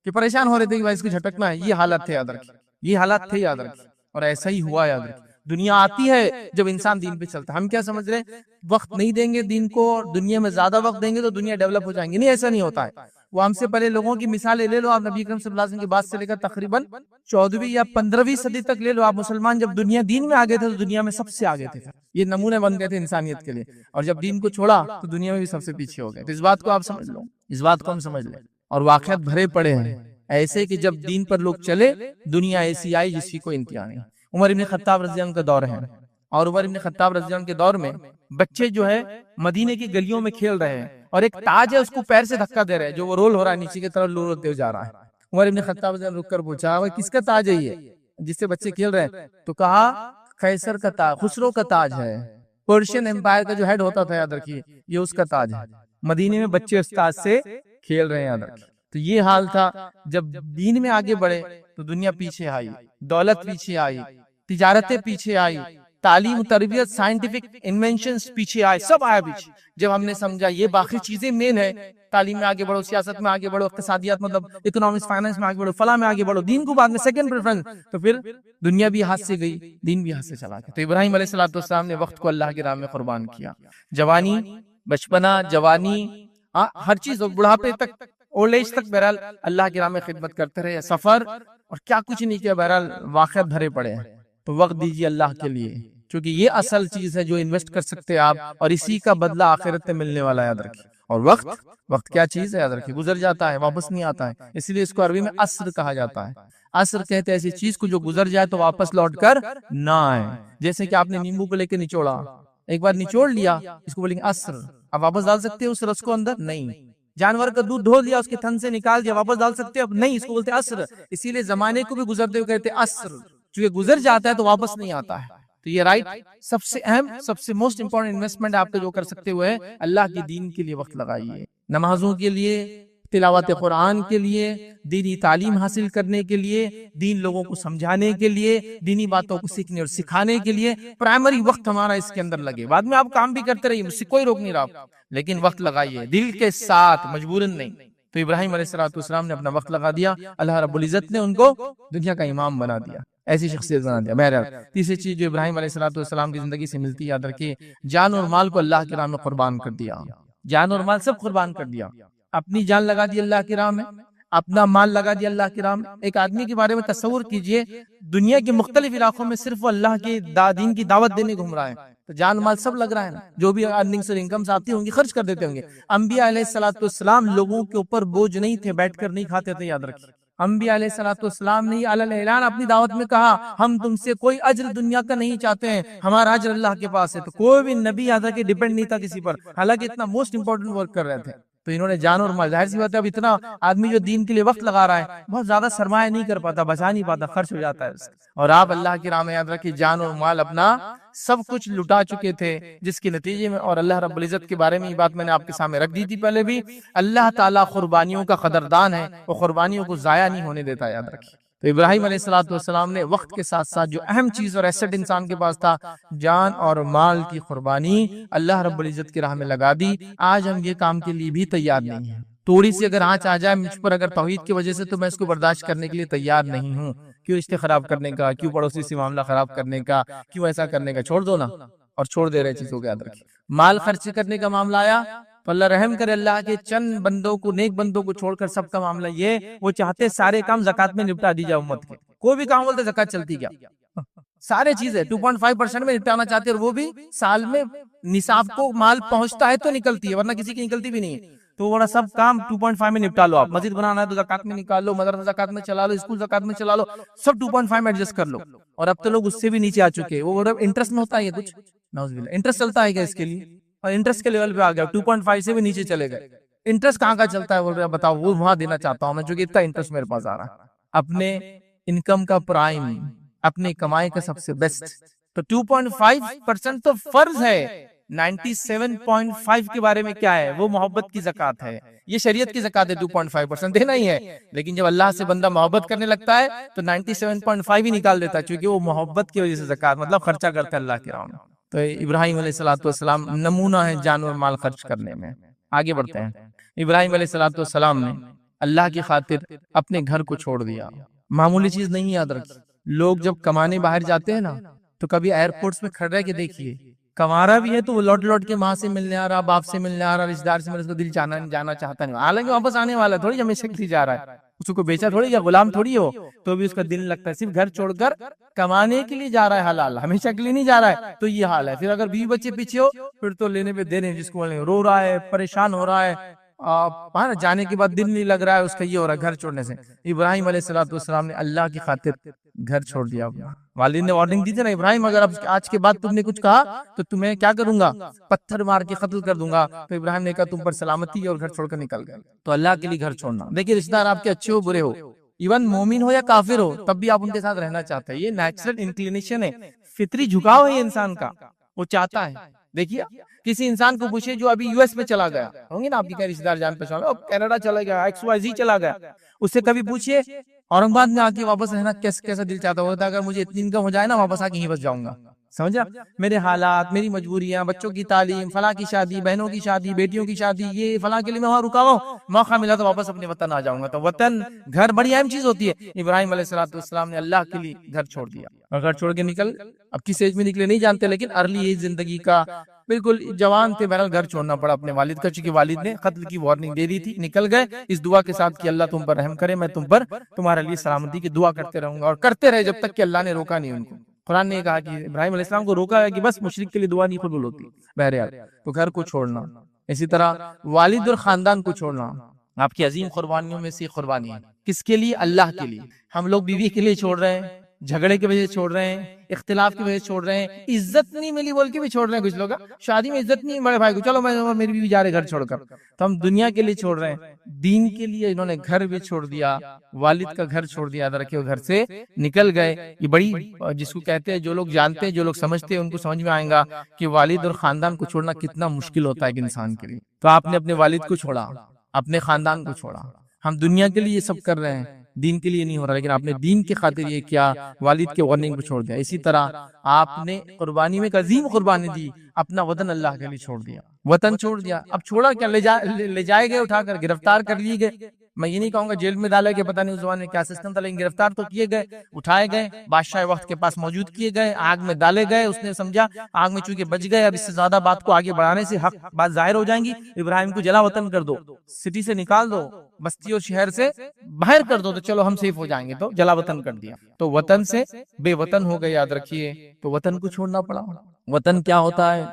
کہ پریشان ہو رہے تھے کہ بھائی اس کو جھٹکنا ہے۔ یہ حالت تھے، یاد رکھیں، یہ حالات تھے، یاد رکھیں، اور ایسا ہی ہوا۔ یاد رکھیں، دنیا آتی ہے جب انسان دین پہ چلتا ہے۔ ہم کیا سمجھ رہے ہیں وقت نہیں دیں گے دین کو اور دنیا میں زیادہ وقت دیں گے تو دنیا ڈیولپ ہو جائیں گے، نہیں، ایسا نہیں ہوتا ہے۔ وہ ہم سے پہلے لوگوں کی مثالیں لے لو، آپ نبی اکرم صلی اللہ علیہ وسلم کے بعد سے لے کر تقریباً 14ویں یا 15ویں صدی تک لے لو، آپ مسلمان جب دنیا دین میں آگے تھے تو دنیا میں سب سے آگے تھے، یہ نمونے بن گئے تھے انسانیت کے لیے، اور جب دین کو چھوڑا تو دنیا میں بھی سب سے پیچھے ہو گئے۔ تو اس بات کو آپ سمجھ لو، اس بات کو ہم سمجھ لیں، اور واقعات بھرے پڑے ہیں ایسے کہ جب دین پر لوگ چلے دنیا ایسی آئی جس کی کوئی انتہا نہیں۔ عمر ابن خطاب رضی اللہ عنہ کا دور ہے، اور عمر ابن خطاب رضی اللہ عنہ کے دور میں بچے جو ہے مدینے کی گلیوں میں کھیل رہے ہیں، اور ایک تاج ہے اس کو پیر سے دھکا دے رہے ہیں، جو وہ رول ہو رہا ہے نیچے کی طرف، رول ہوتے جا رہا ہے۔ عمر ابن خطاب رضی اللہ عنہ رک کر پوچھا کس کا تاج ہے یہ جس سے بچے کھیل رہے ہیں؟ تو کہا قیصر کا تاج، خسرو کا تاج ہے، پرشین امپائر کا جو ہیڈ ہوتا تھا، یاد رکھیے یہ اس کا تاج ہے۔ مدینے میں بچے اس تاج سے کھیل رہے ہیں، یاد رکھیے۔ تو یہ حال تھا جب دین میں آگے بڑھے تو دنیا پیچھے آئی، دولت پیچھے آئی، تجارتیں پیچھے آئی، تعلیم، تربیت، سائنٹیفک انوینشنز پیچھے آئے، سب آیا پیچھے۔ جب ہم نے سمجھا یہ باقی چیزیں مین ہے، تعلیم میں آگے بڑھو، سیاست میں آگے بڑھو، اقتصادیات مطلب اکنامکس فائنانس میں آگے بڑھو، فلاں میں آگے بڑھو، دین کو بعد میں سیکنڈ پریفرنس، تو پھر دنیا بھی ہاتھ سے گئی، دین بھی ہاتھ سے چلا گیا۔ تو ابراہیم علیہ السلام نے وقت کو اللہ کی راہ میں قربان کیا، جوانی، بچپنا، جوانی، ہر چیز، بڑھاپے تک، اولڈ ایج تک، بہرحال اللہ کی راہ میں خدمت کرتے رہے، سفر اور کیا کچھ نہیں کیا، بہرحال واقعات بھرے پڑے ہیں. تو وقت دیجیے اللہ کے لیے، کیونکہ یہ اصل چیز ہے جو انویسٹ کر سکتے ہیں آپ، اور اسی کا بدلہ آخرت میں ملنے والا ہے. یاد رکھیے. اور وقت کیا چیز ہے؟ یاد رکھیے، گزر جاتا ہے، واپس نہیں آتا ہے. اس لیے اس کو عربی میں عصر کہا جاتا ہے. عصر کہتے ہیں ایسی چیز کو جو گزر جائے تو واپس لوٹ کر نہ آئے. جیسے کہ آپ نے نیمبو کو لے کے نچوڑا، ایک بار نچوڑ لیا، اس کو بولیں گے عصر. اب واپس ڈال سکتے ہیں اس رس کو اندر؟ نہیں. جانور کا دودھ دھو لیا، اس کے تھن سے نکال دیا، واپس ڈال سکتے اب نہیں، اس کو بولتے عصر. اسی لیے زمانے کو بھی گزرتے ہوئے کہتے عصر، چونکہ گزر جاتا ہے تو واپس نہیں آتا ہے. تو یہ رائٹ سب سے اہم، سب سے موسٹ امپورٹنٹ انویسٹمنٹ آپ کا جو کر سکتے ہوئے اللہ کی دین کے لیے وقت لگائیے. نمازوں کے لیے، تلاوت قرآن کے لیے، دینی تعلیم حاصل کرنے کے لیے، دین لوگوں کو سمجھانے کے لیے، دینی باتوں کو سیکھنے اور سکھانے کے لیے پرائمری وقت ہمارا اس کے اندر لگے. بعد میں آپ کام بھی کرتے رہیے، مجھ سے کوئی روک نہیں رہا، لیکن وقت لگائیے دل کے ساتھ، مجبوراً نہیں. تو ابراہیم علیہ السلام نے اپنا وقت لگا دیا، اللہ رب العزت نے ان کو دنیا کا امام بنا دیا، ایسی شخصیت بنا دیا. بہرحال تیسری چیز جو ابراہیم علیہ السلام کی زندگی سے ملتی ہے، یاد رکھیے، جان اور مال کو اللہ کی راہ میں قربان کر دیا. جان اور مال سب قربان کر دیا. اپنی جان لگا دی اللہ کی راہ میں، اپنا مال لگا دیا اللہ کی راہ میں. ایک آدمی کے بارے میں تصور کیجئے، دنیا کے مختلف علاقوں میں صرف وہ اللہ کے دین کی دعوت دینے گھوم رہا ہے، تو جان مال سب لگ رہا ہے نا. جو بھی ارننگز اور انکمز آتی ہوں گی خرچ کر دیتے ہوں گے. انبیاء علیہ السلام لوگوں کے اوپر بوجھ نہیں تھے، بیٹھ کر نہیں کھاتے تھے. یاد رکھیے، انبیاء علیہ السلام نے علی الاعلان اپنی دعوت میں کہا، ہم تم سے کوئی اجر دنیا کا نہیں چاہتے ہیں، ہمارا اجر اللہ کے پاس ہے. تو کوئی بھی نبی یاد رکھے ڈیپینڈ نہیں تھا کسی پر، حالانکہ اتنا موسٹ امپورٹنٹ ورک کر رہے تھے. تو انہوں نے جان اور مال، ظاہر سی بات ہے اب اتنا آدمی جو دین کے لیے وقت لگا رہا ہے بہت زیادہ سرمایہ نہیں کر پاتا، بچا نہیں پاتا، خرچ ہو جاتا ہے اس کا. اور آپ اللہ کی راہ میں یاد رکھیے جان اور مال اپنا سب کچھ لٹا چکے تھے، جس کے نتیجے میں، اور اللہ رب العزت کے بارے میں یہ بات میں نے آپ کے سامنے رکھ دی تھی پہلے بھی، اللہ تعالیٰ قربانیوں کا قدردان ہے، وہ قربانیوں کو ضائع نہیں ہونے دیتا. یاد رکھیے. تو ابراہیم علیہ السلام نے وقت کے ساتھ ساتھ جو اہم چیز اور ایسٹ انسان کے پاس تھا، جان اور مال کی قربانی اللہ رب العزت کی راہ میں لگا دی. آج ہم یہ کام کے لیے بھی تیار نہیں ہیں. تھوڑی سی اگر آنچ آ جائے مجھ پر اگر توحید کی وجہ سے، تو میں اس کو برداشت کرنے کے لیے تیار نہیں ہوں. کیوں رشتے خراب کرنے کا، کیوں پڑوسی سے معاملہ خراب کرنے کا، کیوں ایسا کرنے کا، چھوڑ دو نا. اور چھوڑ دے رہے چیزوں کو. یاد رکھیے، مال خرچ کرنے کا معاملہ آیا تو اللہ رحم کرے، اللہ کے چند بندوں کو، نیک بندوں کو چھوڑ کر سب کا معاملہ یہ، وہ چاہتے سارے کام زکات میں نپٹا دی جائے امت کے. کوئی بھی کام بولتے زکات چلتی کیا، سارے چیزیں 2.5% میں نپٹانا چاہتے، اور وہ بھی سال میں نصاب کو مال پہنچتا ہے تو نکلتی ہے، ورنہ کسی کی نکلتی بھی نہیں ہے. تو وہ سب کام 2.5 میں نپٹا لو. آپ مسجد بنانا ہے تو زکات میں نکال لو، مدرسہ زکات میں چلا لو، اسکول زکات میں چلا لو، سب 2.5 میں ایڈجسٹ کر لو. اور اب تو لوگ اس سے بھی نیچے آ چکے. وہ انٹرسٹ میں ہوتا ہے کچھ، نعوذ باللہ انٹرسٹ چلتا ہے کیا اس کے لیے، اور انٹرسٹ کے لیول پہ آ گیا، 2.5 سے بھی نیچے چلے گئے. انٹرسٹ کہاں کا چلتا ہے بول رہے بتاؤ، وہ وہاں دینا چاہتا ہوں میں، چونکہ اتنا انٹرسٹ میرے پاس آ رہا ہے. اپنے انکم کا پرائم، اپنی کمائی کا سب سے بیسٹ. تو 2.5% تو فرض ہے، 97.5 کے بارے میں کیا ہے، وہ محبت کی زکات ہے. یہ شریعت کی زکات ہے، 2.5% دینا ہی ہے. لیکن جب اللہ سے بندہ محبت کرنے لگتا ہے تو 97.5 ہی نکال دیتا ہے، چونکہ وہ محبت کی وجہ سے زکات مطلب خرچہ کرتا ہے اللہ کی راہ میں. تو ابراہیم علیہ السلام نمونہ ہے جان اور مال خرچ کرنے میں. آگے بڑھتے ہیں. ابراہیم علیہ السلام نے اللہ کی خاطر اپنے گھر کو چھوڑ دیا. معمولی چیز نہیں. یاد رکھیے، لوگ جب کمانے باہر جاتے ہیں نا، تو کبھی ایئرپورٹس میں کھڑ رہ کے دیکھیے، کمارا بھی ہے تو وہ لوٹ کے ماں سے ملنے آ رہا، باپ سے ملنے آ رہا، رشتہ دار سے ملنے، اس کو دل جانا چاہتا نہیں. حالانکہ واپس آنے والا تھوڑی ہمیشہ کے لیے جا رہا ہے، اس کو بیچا تھوڑی یا غلام تھوڑی ہو، تو بھی اس کا دل لگتا ہے. صرف گھر چھوڑ کر کمانے کے لیے جا رہا ہے، حلال، ہمیشہ کے لیے نہیں جا رہا ہے. تو یہ حال ہے. پھر اگر بیوی بچے پیچھے ہو، پھر تو لینے پہ دے رہے ہیں، جس کو رو رہا ہے، پریشان ہو رہا ہے، جانے کے بعد دل نہیں لگ رہا ہے اس کا، یہ ہو رہا ہے گھر چھوڑنے سے. ابراہیم علیہ السلام نے اللہ کی خاطر گھر چھوڑ دیا. والد نے وارننگ دی تھی نا، ابراہیم اگر اب آج کے بعد تم نے کچھ کہا تو تمہیں کیا کروں گا، پتھر مار کے قتل کر دوں گا. تو ابراہیم نے کہا تم پر سلامتی، اور گھر چھوڑ کر نکل گئے. تو اللہ کے لیے گھر چھوڑنا. دیکھیے رشتہ دار آپ کے اچھے ہو برے ہو، ایون مومن ہو یا کافر ہو، تب بھی آپ ان کے ساتھ رہنا چاہتے ہیں. یہ نیچرل انکلینیشن ہے، فطری جھکاؤ ہے انسان کا، وہ چاہتا ہے. دیکھیے کسی انسان کو پوچھے جو ابھی US میں چلا گیا، ہوں گے نا آپ کی رشتہ دار جان پہچان، کینیڈا چلا گیا، XYZ چلا گیا، اس سے کبھی پوچھیے اورنگ آباد میں آ کے واپس رہنا کیسا دل چاہتا ہوتا ہے. اگر مجھے اتنی انکم ہو جائے نا، واپس آ کے یہیں بس جاؤں گا. سمجھا، میرے حالات، میری مجبوریاں، بچوں کی تعلیم، فلاں کی شادی، بہنوں کی شادی، بیٹیوں کی شادی، یہ فلاں کے لیے میں وہاں رکا ہوں، موقع ملا تو واپس اپنے وطن آ جاؤں گا. تو وطن، گھر بڑی اہم چیز ہوتی ہے. ابراہیم علیہ السلام نے اللہ کے لیے گھر چھوڑ دیا، اور گھر چھوڑ کے اب کس ایج میں نکلے نہیں جانتے، لیکن ارلی ایج زندگی کا بالکل جوان تھے، بہرحال گھر چھوڑنا پڑا اپنے والد کا، چونکہ والد نے قتل کی وارننگ دے دی تھی، نکل گئے اس دعا کے ساتھ کہ اللہ تم پر رحم کرے، میں تم پر تمہارے لیے سلامتی کی دعا کرتے رہوں گا، اور کرتے رہے جب تک کہ اللہ نے روکا نہیں ان کو۔ قرآن نے کہا کہ ابراہیم علیہ السلام کو روکا ہے کہ بس مشرک کے لیے دعا نہیں قبول ہوتی، بہرحال تو گھر کو چھوڑنا، اسی طرح والد اور خاندان کو چھوڑنا آپ کی عظیم قربانیوں میں سے قربانی ہے۔ کس کے لیے؟ اللہ کے لیے۔ ہم لوگ بیوی کے لیے چھوڑ رہے ہیں، جھگڑے کی وجہ سے چھوڑ رہے ہیں، اختلاف کی وجہ سے چھوڑ رہے ہیں، عزت نہیں ملی بول کے بھی چھوڑ رہے ہیں کچھ لوگ، شادی میں عزت نہیں بڑے بھائی کو، چلو میں اور میری بیوی جا رہے گھر چھوڑ کر، تو ہم دنیا کے لیے چھوڑ رہے ہیں، دین کے لیے انہوں نے گھر بھی چھوڑ دیا، والد کا گھر چھوڑ دیا، یاد رکھے گھر سے نکل گئے۔ یہ بڑی جس کو کہتے ہیں، جو لوگ جانتے ہیں، جو لوگ سمجھتے ہیں، ان کو سمجھ میں آئے گا کہ والد اور خاندان کو چھوڑنا کتنا مشکل ہوتا ہے ایک انسان کے لیے۔ تو آپ نے اپنے والد کو چھوڑا، اپنے خاندان کو چھوڑا۔ ہم دنیا کے لیے یہ سب کر رہے ہیں، دین کے لیے نہیں ہو رہا، لیکن آپ نے دین کے خاطر یہ کیا، والد کے وارننگ کو چھوڑ دیا۔ اسی طرح آپ نے قربانی میں ایک عظیم قربانی دی، اپنا وطن اللہ کے لیے چھوڑ دیا، وطن چھوڑ دیا۔ اب چھوڑا کیا، لے جائے گئے اٹھا کر، گرفتار کر لیے گئے۔ میں یہ نہیں کہوں گا جیل میں ڈالا کہ پتہ نہیں اس زمانے میں کیا سسٹم تھا، لیکن گرفتار تو کیے گئے، اٹھائے گئے، بادشاہ وقت کے پاس موجود کیے گئے، آگ میں ڈالے گئے۔ اس نے سمجھا آگ میں چونکہ بچ گئے، اب اس سے زیادہ بات کو آگے بڑھانے سے حق بات ظاہر ہو جائیں گی، ابراہیم کو جلا وطن کر دو، سٹی سے نکال دو، بستی اور شہر سے باہر کر دو، تو چلو ہم سیف ہو جائیں گے، تو جلا وطن کر دیا، تو وطن سے بے وطن ہو گئے، یاد رکھیے۔ تو وطن کو چھوڑنا پڑا۔ وطن کیا ہوتا ہے،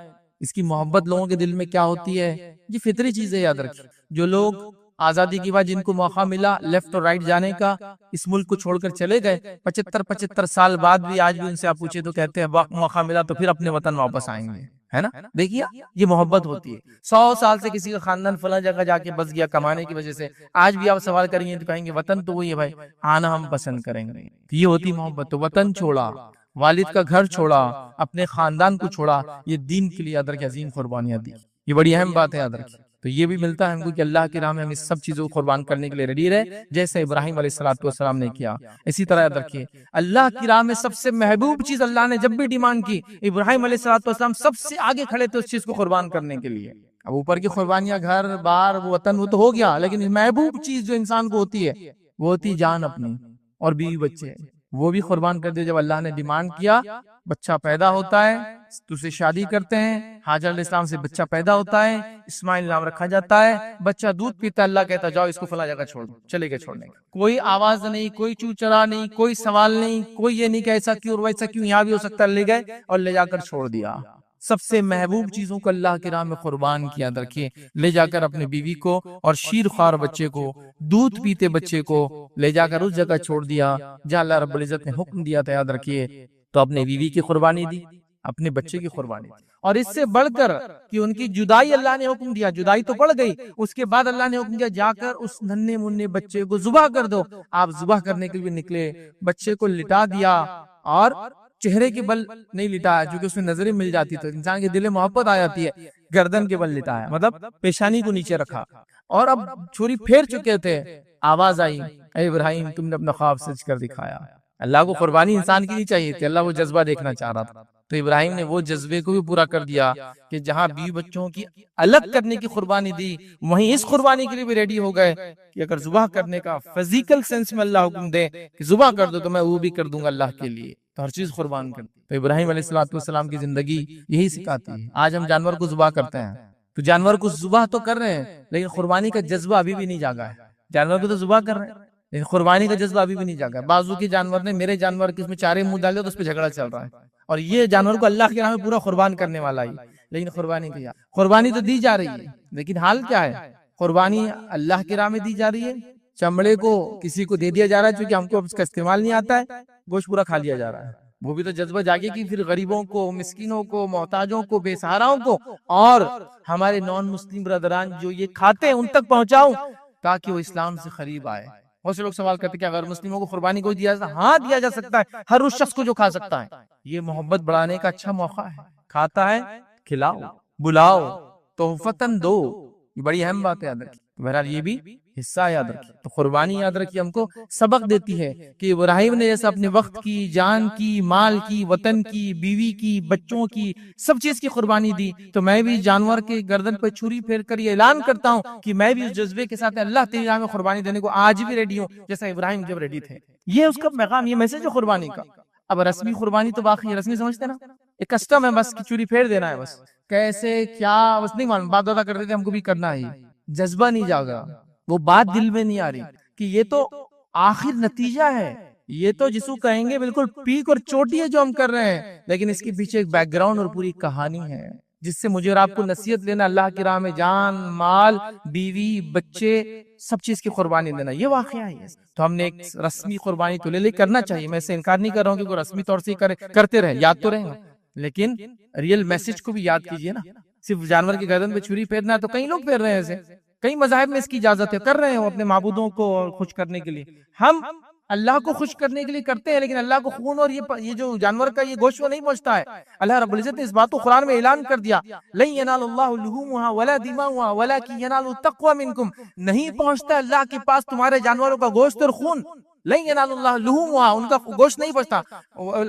اس کی محبت لوگوں کے دل میں کیا ہوتی ہے، یہ فطری چیز ہے، یاد رکھیے۔ جو لوگ آزادی کے بعد جن کو موقع ملا لیفٹ اور رائٹ جانے کا، اس ملک کو چھوڑ کر چلے گئے، 75 سال بعد بھی آج بھی ان سے آپ پوچھے تو کہتے ہیں موقع ملا تو پھر اپنے وطن واپس آئیں گے، ہے نا؟ دیکھیے یہ محبت ہوتی ہے۔ 100 سال سے کسی کا خاندان فلاں جگہ جا کے بس گیا کمانے کی وجہ سے، آج بھی آپ سوال کریں گے تو کہیں گے وطن تو وہی ہے بھائی، آنا ہم پسند کریں گے، یہ ہوتی محبت۔ تو وطن چھوڑا، والد کا گھر چھوڑا، اپنے خاندان کو چھوڑا، یہ دین کے لیے یاد رکھیں عظیم قربانیاں دی، یہ بڑی اہم بات ہے، یاد رکھیں۔ تو یہ بھی ملتا ہے ہم کو کہ اللہ کی راہ میں ہم اس سب چیزوں کو قربان کرنے کے لیے ریڈی رہے، جیسے ابراہیم علیہ السلام نے کیا۔ اسی طرح یاد رکھیے اللہ کی راہ میں سب سے محبوب چیز اللہ نے جب بھی ڈیمانڈ کی، ابراہیم علیہ السلام سب سے آگے کھڑے تھے اس چیز کو قربان کرنے کے لیے۔ اب اوپر کی قربانیاں گھر بار وطن وہ تو ہو گیا، لیکن محبوب چیز جو انسان کو ہوتی ہے وہ ہوتی جان اپنی اور بیوی بچے، وہ بھی قربان کر دے۔ جب اللہ نے ڈیمانڈ کیا، بچہ پیدا ہوتا ہے تو اسے شادی کرتے ہیں، حاجر علیہ السلام سے بچہ پیدا ہوتا ہے، اسماعیل نام رکھا جاتا ہے، بچہ دودھ پیتا ہے، اللہ کہتا جاؤ اس کو فلاں جگہ چھوڑ دو، چلے گئے چھوڑنے کا، کوئی آواز نہیں، کوئی چوچرا نہیں، کوئی سوال نہیں، کوئی یہ نہیں کہ ایسا کیوں اور ویسا کیوں، یہاں بھی ہو سکتا ہے، لے گئے اور لے جا کر چھوڑ دیا۔ سب سے محبوب چیزوں کو اللہ کی راہ میں قربان کیا، رکھیے لے جا کر اپنے بیوی کو اور شیر خوار بچے کو، دودھ پیتے بچے کو لے جا کر اس جگہ چھوڑ دیا جہاں اللہ رب العزت نے حکم دیا تھا، یاد رکھیے۔ تو اپنے بیوی کی قربانی دی، اپنے بچے کی قربانی دی، اور اس سے بڑھ کر کہ ان کی جدائی اللہ نے حکم دیا، جدائی تو پڑ گئی، اس کے بعد اللہ نے حکم دیا جا کر اس ننھے منھے بچے کو ذبح کر دو۔ آپ ذبح کرنے کے لیے نکلے، بچے کو لٹا دیا، اور چہرے کے بل نہیں لٹایا کیونکہ اس میں نظریں مل جاتی تو انسان کے دل میں محبت آ جاتی ہے، گردن کے بل لٹایا، مطلب پیشانی کو نیچے رکھا، اور اب چھری پھیر چکے تھے، آواز آئی اے ابراہیم تم نے اپنا خواب سچ کر دکھایا۔ اللہ کو قربانی انسان کی نہیں چاہیے تھی، اللہ وہ جذبہ دیکھنا چاہ رہا تھا، تو ابراہیم نے وہ جذبے کو بھی پورا کر دیا کہ جہاں بیوی بچوں کی الگ کرنے کی قربانی دی، وہیں اس قربانی کے لیے بھی ریڈی ہو گئے کہ اگر ذبح کرنے کا فزیکل سینس میں اللہ حکم دے کہ ذبح کر دو تو میں وہ بھی کر دوں گا اللہ کے لیے، تو ہر چیز قربان کر دی۔ تو ابراہیم علیہ السلام کی زندگی یہی سکھاتی ہے۔ آج ہم جانور کو ذبح کرتے ہیں تو جانور کو ذبح تو کر رہے ہیں، لیکن قربانی کا جذبہ ابھی بھی نہیں جاگا ہے۔ جانور کو تو ذبح کر رہے ہیں لیکن قربانی کا جذبہ ابھی بھی نہیں جاگا ہے۔ بازو کے جانور نے میرے جانور کے اس میں چارے منہ ڈالے تو اس پہ جھگڑا چل رہا ہے، اور یہ جانور کو اللہ کے راہ میں پورا قربان کرنے والا ہی، لیکن قربانی کیا، قربانی تو دی جا رہی ہے، لیکن حال کیا ہے؟ قربانی اللہ کی راہ میں دی جا رہی ہے، چمڑے کو کسی کو دے دیا جا رہا ہے چونکہ ہم کو اس کا استعمال نہیں آتا ہے، گوشت پورا کھا لیا جا رہا ہے۔ وہ بھی تو جذبہ جاگے کہ پھر غریبوں کو، مسکینوں کو، محتاجوں کو، بے سہاراؤں کو، اور ہمارے نان مسلم برادران جو یہ کھاتے ہیں ان تک پہنچاؤں تاکہ وہ اسلام سے قریب آئے۔ بہت سے لوگ سوال کرتے ہیں کہ اگر مسلموں کو قربانی کو دیا جاتا ہے؟ ہاں دیا جا سکتا ہے، ہر اس شخص کو جو کھا سکتا ہے۔ یہ محبت بڑھانے کا اچھا موقع ہے، کھاتا ہے کھلاؤ، بلاؤ، تحفتاً دو، یہ بڑی اہم بات ہے، یاد رکھیے۔ بہرحال یہ بھی حصہ یاد رکھیے۔ تو قربانی یاد رکھیے ہم کو سبق دیتی ہے کہ ابراہیم نے جیسا اپنے وقت کی، جان کی، مال کی، وطن کی، بیوی کی، بچوں کی، سب چیز کی قربانی دی، تو میں بھی جانور کے گردن پہ چھری پھیر کر یہ اعلان کرتا ہوں کہ میں بھی اس جذبے کے ساتھ اللہ تیری راہ میں قربانی دینے کو آج بھی ریڈی ہوں، جیسا ابراہیم جب ریڈی تھے۔ یہ اس کا پیغام، یہ میسج ہے قربانی کا۔ اب رسمی قربانی تو باقی ہے، رسمی سمجھتے نا، ایک کسٹم ہے بس کہ چوری پھیر دینا ہے، بس کیسے کیا بس نہیں معلوم، باپ دادا کرتے تھے ہم کو بھی کرنا ہے، جذبہ نہیں جاگا، وہ بات دل میں نہیں آ رہی کہ یہ تو آخر نتیجہ ہے، یہ تو جس کو کہیں گے بالکل پیک اور چوٹی ہے جو ہم کر رہے ہیں، لیکن اس کے پیچھے ایک بیک گراؤنڈ اور پوری کہانی ہے جس سے مجھے اور آپ کو نصیحت لینا، اللہ کی راہ میں جان مال بیوی بچے سب چیز کی قربانی دینا، یہ واقعہ ہے۔ تو ہم نے ایک رسمی قربانی تو لے کرنا چاہیے، میں اسے انکار نہیں کر رہا ہوں کہ کوئی رسمی طور سے کرتے رہے، یاد تو رہے گا، لیکن ریئل میسج کو بھی یاد کیجئے نا۔ صرف جانور کی گردن پہ چھری پھیرنا ہے تو کئی لوگ پھیر رہے ہیں ایسے، کئی مذاہب میں اس کی اجازت ہے، کر رہے ہیں اپنے معبودوں کو خوش کرنے کے لیے۔ ہم اللہ کو خوش کرنے کے لیے کرتے ہیں، لیکن اللہ کو خون اور یہ جو جانور کا یہ گوشت وہ نہیں پہنچتا ہے۔ اللہ رب العزت نے اس بات کو قرآن میں اعلان کر دیا، لن ینال اللہ لحومها ولا دماؤها ولکن ینال التقوی منکم، نہیں پہنچتا اللہ کے پاس تمہارے جانوروں کا گوشت اور خون، لن ینال اللہ لحومها، ان کا گوشت نہیں پہنچتا،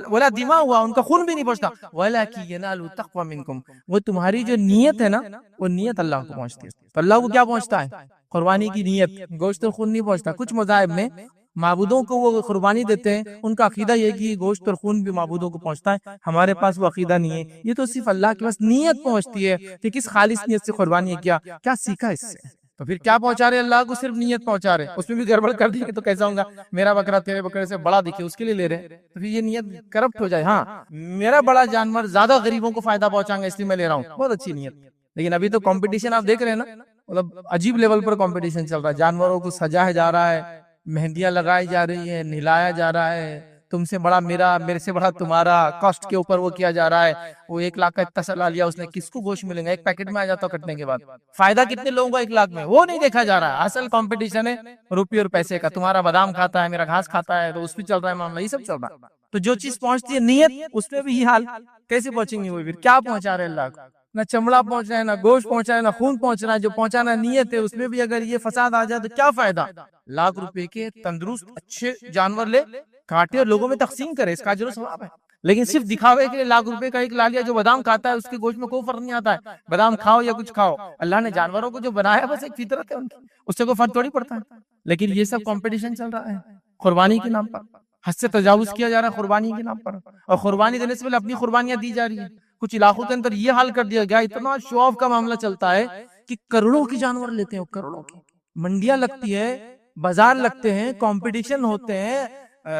ولا دماؤها، ان کا خون بھی نہیں پہنچتا، ولکن ینال التقوی منکم، وہ تمہاری جو نیت ہے نا وہ نیت اللہ کو پہنچتی ہے۔ تو اللہ کو کیا پہنچتا ہے؟ قربانی کی نیت، گوشت اور خون نہیں پہنچتا۔ کچھ مذاہب میں معبودوں کو وہ قربانی دیتے ہیں، ان کا عقیدہ یہ کہ گوشت اور خون بھی معبودوں کو پہنچتا ہے، ہمارے پاس وہ عقیدہ نہیں ہے، یہ تو صرف اللہ کے پاس نیت پہنچتی ہے کہ کس خالص نیت سے قربانی کیا، کیا سیکھا اس سے۔ تو پھر کیا پہنچا رہے اللہ کو؟ صرف نیت پہنچا رہے، اس میں بھی گڑبڑ کر دیں گے تو کیسا ہوگا؟ میرا بکرا تیرے بکرے سے بڑا دکھے اس کے لیے لے رہے، تو پھر یہ نیت کرپٹ ہو جائے۔ ہاں میرا بڑا جانور زیادہ غریبوں کو فائدہ پہنچائیں گا اس لیے میں لے رہا ہوں، بہت اچھی نیت، لیکن ابھی تو کمپٹیشن آپ دیکھ رہے ہیں نا، مطلب عجیب لیول پر کمپٹیشن چل رہا ہے، جانوروں کو سجایا جا رہا ہے، مہندیاں لگائی جا رہی ہیں، نہلایا جا رہا ہے، تم سے بڑا میرا، میرے سے بڑا تمہارا، کاسٹ کے اوپر وہ کیا جا رہا ہے۔ وہ 1 لاکھ کا اتنا سلا لیا اس نے، کس کو گوشت ملے گا؟ ایک پیکٹ میں آ جاتا کٹنے کے بعد، فائدہ کتنے لوگوں کا 1 لاکھ میں، وہ نہیں دیکھا جا رہا ہے۔ اصل کمپٹیشن ہے روپی اور پیسے کا، تمہارا بادام کھاتا ہے میرا گھاس کھاتا ہے، تو اس پہ چل رہا ہے معاملہ، یہ سب چل رہا ہے۔ تو جو چیز پہنچتی ہے نیت، اس پہ بھی یہ حال، کیسے پہنچیں گے؟ وہ پھر کیا پہنچا رہے اللہ کو؟ نہ چمڑا پہنچ رہا ہے، نہ گوشت پہنچ رہا ہے، نہ خون پہنچ رہا ہے، جو پہنچانا نیت ہے اس میں بھی اگر یہ فساد آ جائے تو کیا فائدہ؟ لاکھ روپے کے تندرست اچھے جانور لے کاٹے اور لوگوں میں تقسیم کرے، اس کا اجر و ثواب ہے، لیکن صرف دکھاوے کے لیے لاکھ روپے کا ایک لا لیا۔ جو بادام کھاتا ہے اس کے گوشت میں کوئی فرق نہیں آتا ہے، بادام کھاؤ یا کچھ کھاؤ، اللہ نے جانوروں کو جو بنایا بس ایک فطرت ہے ان کی، اس سے کوئی فرق تھوڑی پڑتا ہے۔ لیکن یہ سب کمپٹیشن چل رہا ہے قربانی کے نام پر، حد سے تجاوز کیا جا رہا ہے قربانی کے نام پر، اور قربانی دینے سے پہلے اپنی قربانیاں دی جا رہی ہیں۔ کچھ علاقوں کے اندر یہ حال کر دیا گیا، اتنا شو آف کا معاملہ چلتا ہے کہ کروڑوں کی جانور لیتے ہیں، کروڑوں کی منڈیاں لگتی ہے، بازار لگتے ہیں، کمپٹیشن ہوتے ہیں،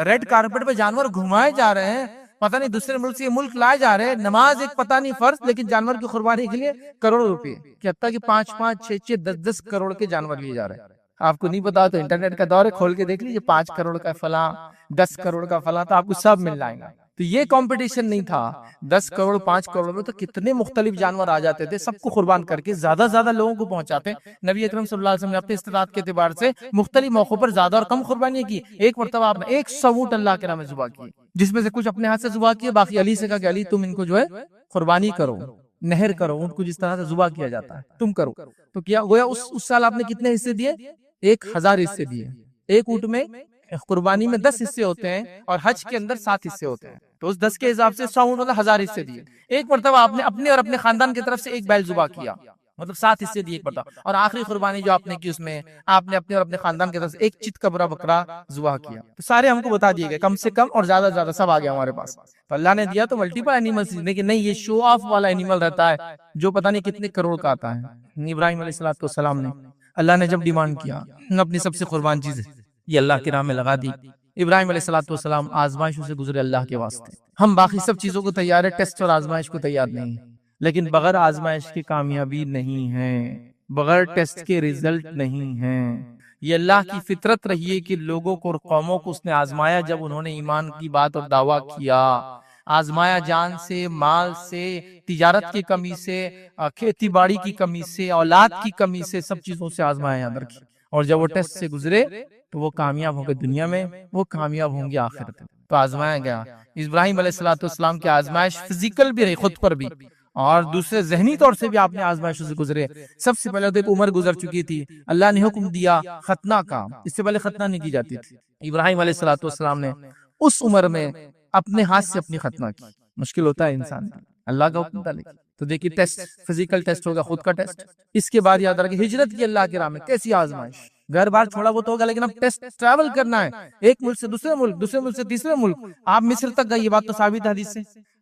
ریڈ کارپٹ پہ جانور گھمائے جا رہے ہیں، پتہ نہیں دوسرے ملک سے یہ ملک لائے جا رہے ہیں، نماز ایک پتہ نہیں فرض، لیکن جانور کی قربانی کے لیے کروڑوں روپے، کہ حتیٰ کہ 5-5, 6-6, 10-10 کروڑ کے جانور لیے جا رہے ہیں۔ آپ کو نہیں پتا تو انٹرنیٹ کا دور ہے، کھول کے دیکھ لیجیے، 5 کروڑ کا فلاں، 10 کروڑ کا فلاں، تو آپ کو سب مل جائیں گا۔ تو یہ کمپٹیشن نہیں تھا، 10 کروڑ 5 کروڑ میں تو کتنے مختلف جانور آ جاتے تھے، سب کو قربان کر کے زیادہ زیادہ لوگوں کو پہنچاتے۔ نبی اکرم صلی اللہ علیہ وسلم نے اپنے استطاعت کے اعتبار سے مختلف موقعوں پر زیادہ اور کم قربانیاں کی۔ ایک مرتبہ آپ نے 100 اونٹ اللہ کے نام میں ذبح کیے، جس میں سے کچھ اپنے ہاتھ سے ذبح کیے، باقی علی سے کہا کہ علی تم ان کو جو ہے قربانی کرو، نہر کرو، اونٹ کو جس طرح سے ذبح کیا جاتا ہے تم کرو۔ تو کیا گویا اس سال آپ نے کتنے حصے دیے؟ 1000 حصے دیے۔ ایک اونٹ میں قربانی میں 10 حصے ہوتے ہیں اور حج کے اندر 7 حصے ہوتے ہیں، تو اس 10 کے حساب سے 100 اونٹ مطلب 1000 حصے دیے۔ ایک مرتبہ آپ نے اپنے اور اپنے خاندان کی طرف سے ایک بیل ذبح کیا، مطلب 7 حصے دیے ایک مرتبہ، اور آخری قربانی جو آپ نے کی اس میں آپ نے اپنے اور اپنے خاندان کی طرف سے ایک چت کا بڑا بکرا ذبح کیا۔ تو سارے ہم کو بتا دیے گئے، کم سے کم اور زیادہ سے زیادہ سب آ گیا ہمارے پاس۔ تو اللہ نے دیا تو ملٹیپل اینیملز، لیکن نہیں، یہ شو آف والا اینیمل رہتا ہے جو پتہ نہیں کتنے کروڑ کا آتا ہے۔ ابراہیم علیہ السلام نے، اللہ نے جب ڈیمانڈ کیا اپنی سب سے قربان چیزیں یہ اللہ کی راہ میں لگا دی، ابراہیم علیہ السلام آزمائشوں سے گزرے اللہ کے واسطے۔ ہم باقی سب چیزوں کو تیار ہے، ٹیسٹ اور آزمائش کو تیار نہیں، لیکن بغیر آزمائش کی کامیابی نہیں ہے، بغیر ٹیسٹ کے ریزلٹ نہیں ہے۔ یہ اللہ کی فطرت رہی ہے کہ لوگوں کو اور قوموں کو اس نے آزمایا جب انہوں نے ایمان کی بات اور دعویٰ کیا، آزمایا جان سے، مال سے، تجارت کی کمی سے، کھیتی باڑی کی کمی سے، اولاد کی کمی سے، سب چیزوں سے آزمایا یاد رکھیں، اور جب وہ ٹیسٹ سے گزرے تو وہ کامیاب ہوں گے دنیا میں، وہ کامیاب ہوں گے آخرت میں۔ تو آزمایا گیا ابراہیم علیہ السلام کی آزمائش فزیکل بھی رہی، خود پر بھی، اور دوسرے ذہنی طور سے بھی آپ نے آزمائشوں سے گزرے۔ سب سے پہلے تو ایک عمر گزر چکی تھی، اللہ نے حکم دیا ختنہ کا، اس سے پہلے ختنہ نہیں کی جاتی تھی۔ ابراہیم علیہ السلام نے اس عمر میں اپنے ہاتھ سے اپنی ختنہ کی، مشکل ہوتا ہے انسان، اللہ کا حکم تھا لیکن۔ تو دیکھیے ٹیسٹ، فزیکل ٹیسٹ ہوگا، خود کا ٹیسٹ۔ اس کے بعد یاد رکھیں ہجرت کی اللہ کی راہ میں، کیسی آزمائش، گھر بار چھوڑا وہ تو ہوگا، لیکن اب ٹیسٹ، ٹریول کرنا ہے، ایک ملک سے دوسرے ملک، دوسرے ملک سے تیسرے ملک، آپ مصر تک گئے، یہ بات تو ثابت ہے حدیث سے،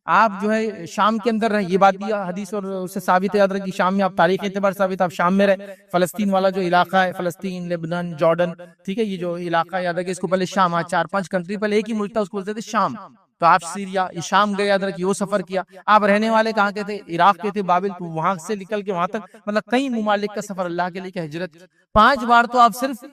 آپ جو ہے شام کے اندر رہے، یہ بات بھی حدیث اور اس سے ثابت ہے، یاد رکھیے شام میں آپ تاریخ اعتبار ثابت آپ شام میں رہے، فلسطین والا جو علاقہ ہے، فلسطین، لبنان، جارڈن، ٹھیک ہے، یہ جو علاقہ یاد رکھیے اس کو پہلے شام، 4-5 کنٹری پہلے ایک ہی ملک تھا اس کو بولتے تھے شام، تو آپ سیریا شام گئے، یاد رکھیے وہ سفر کیا، آپ رہنے والے کہاں کے تھے؟ عراق کے تھے، بابل، تو وہاں سے نکل کے وہاں تک مطلب کئی ممالک کا سفر اللہ کے لیے کہ ہجرت 5 بار، تو آپ صرف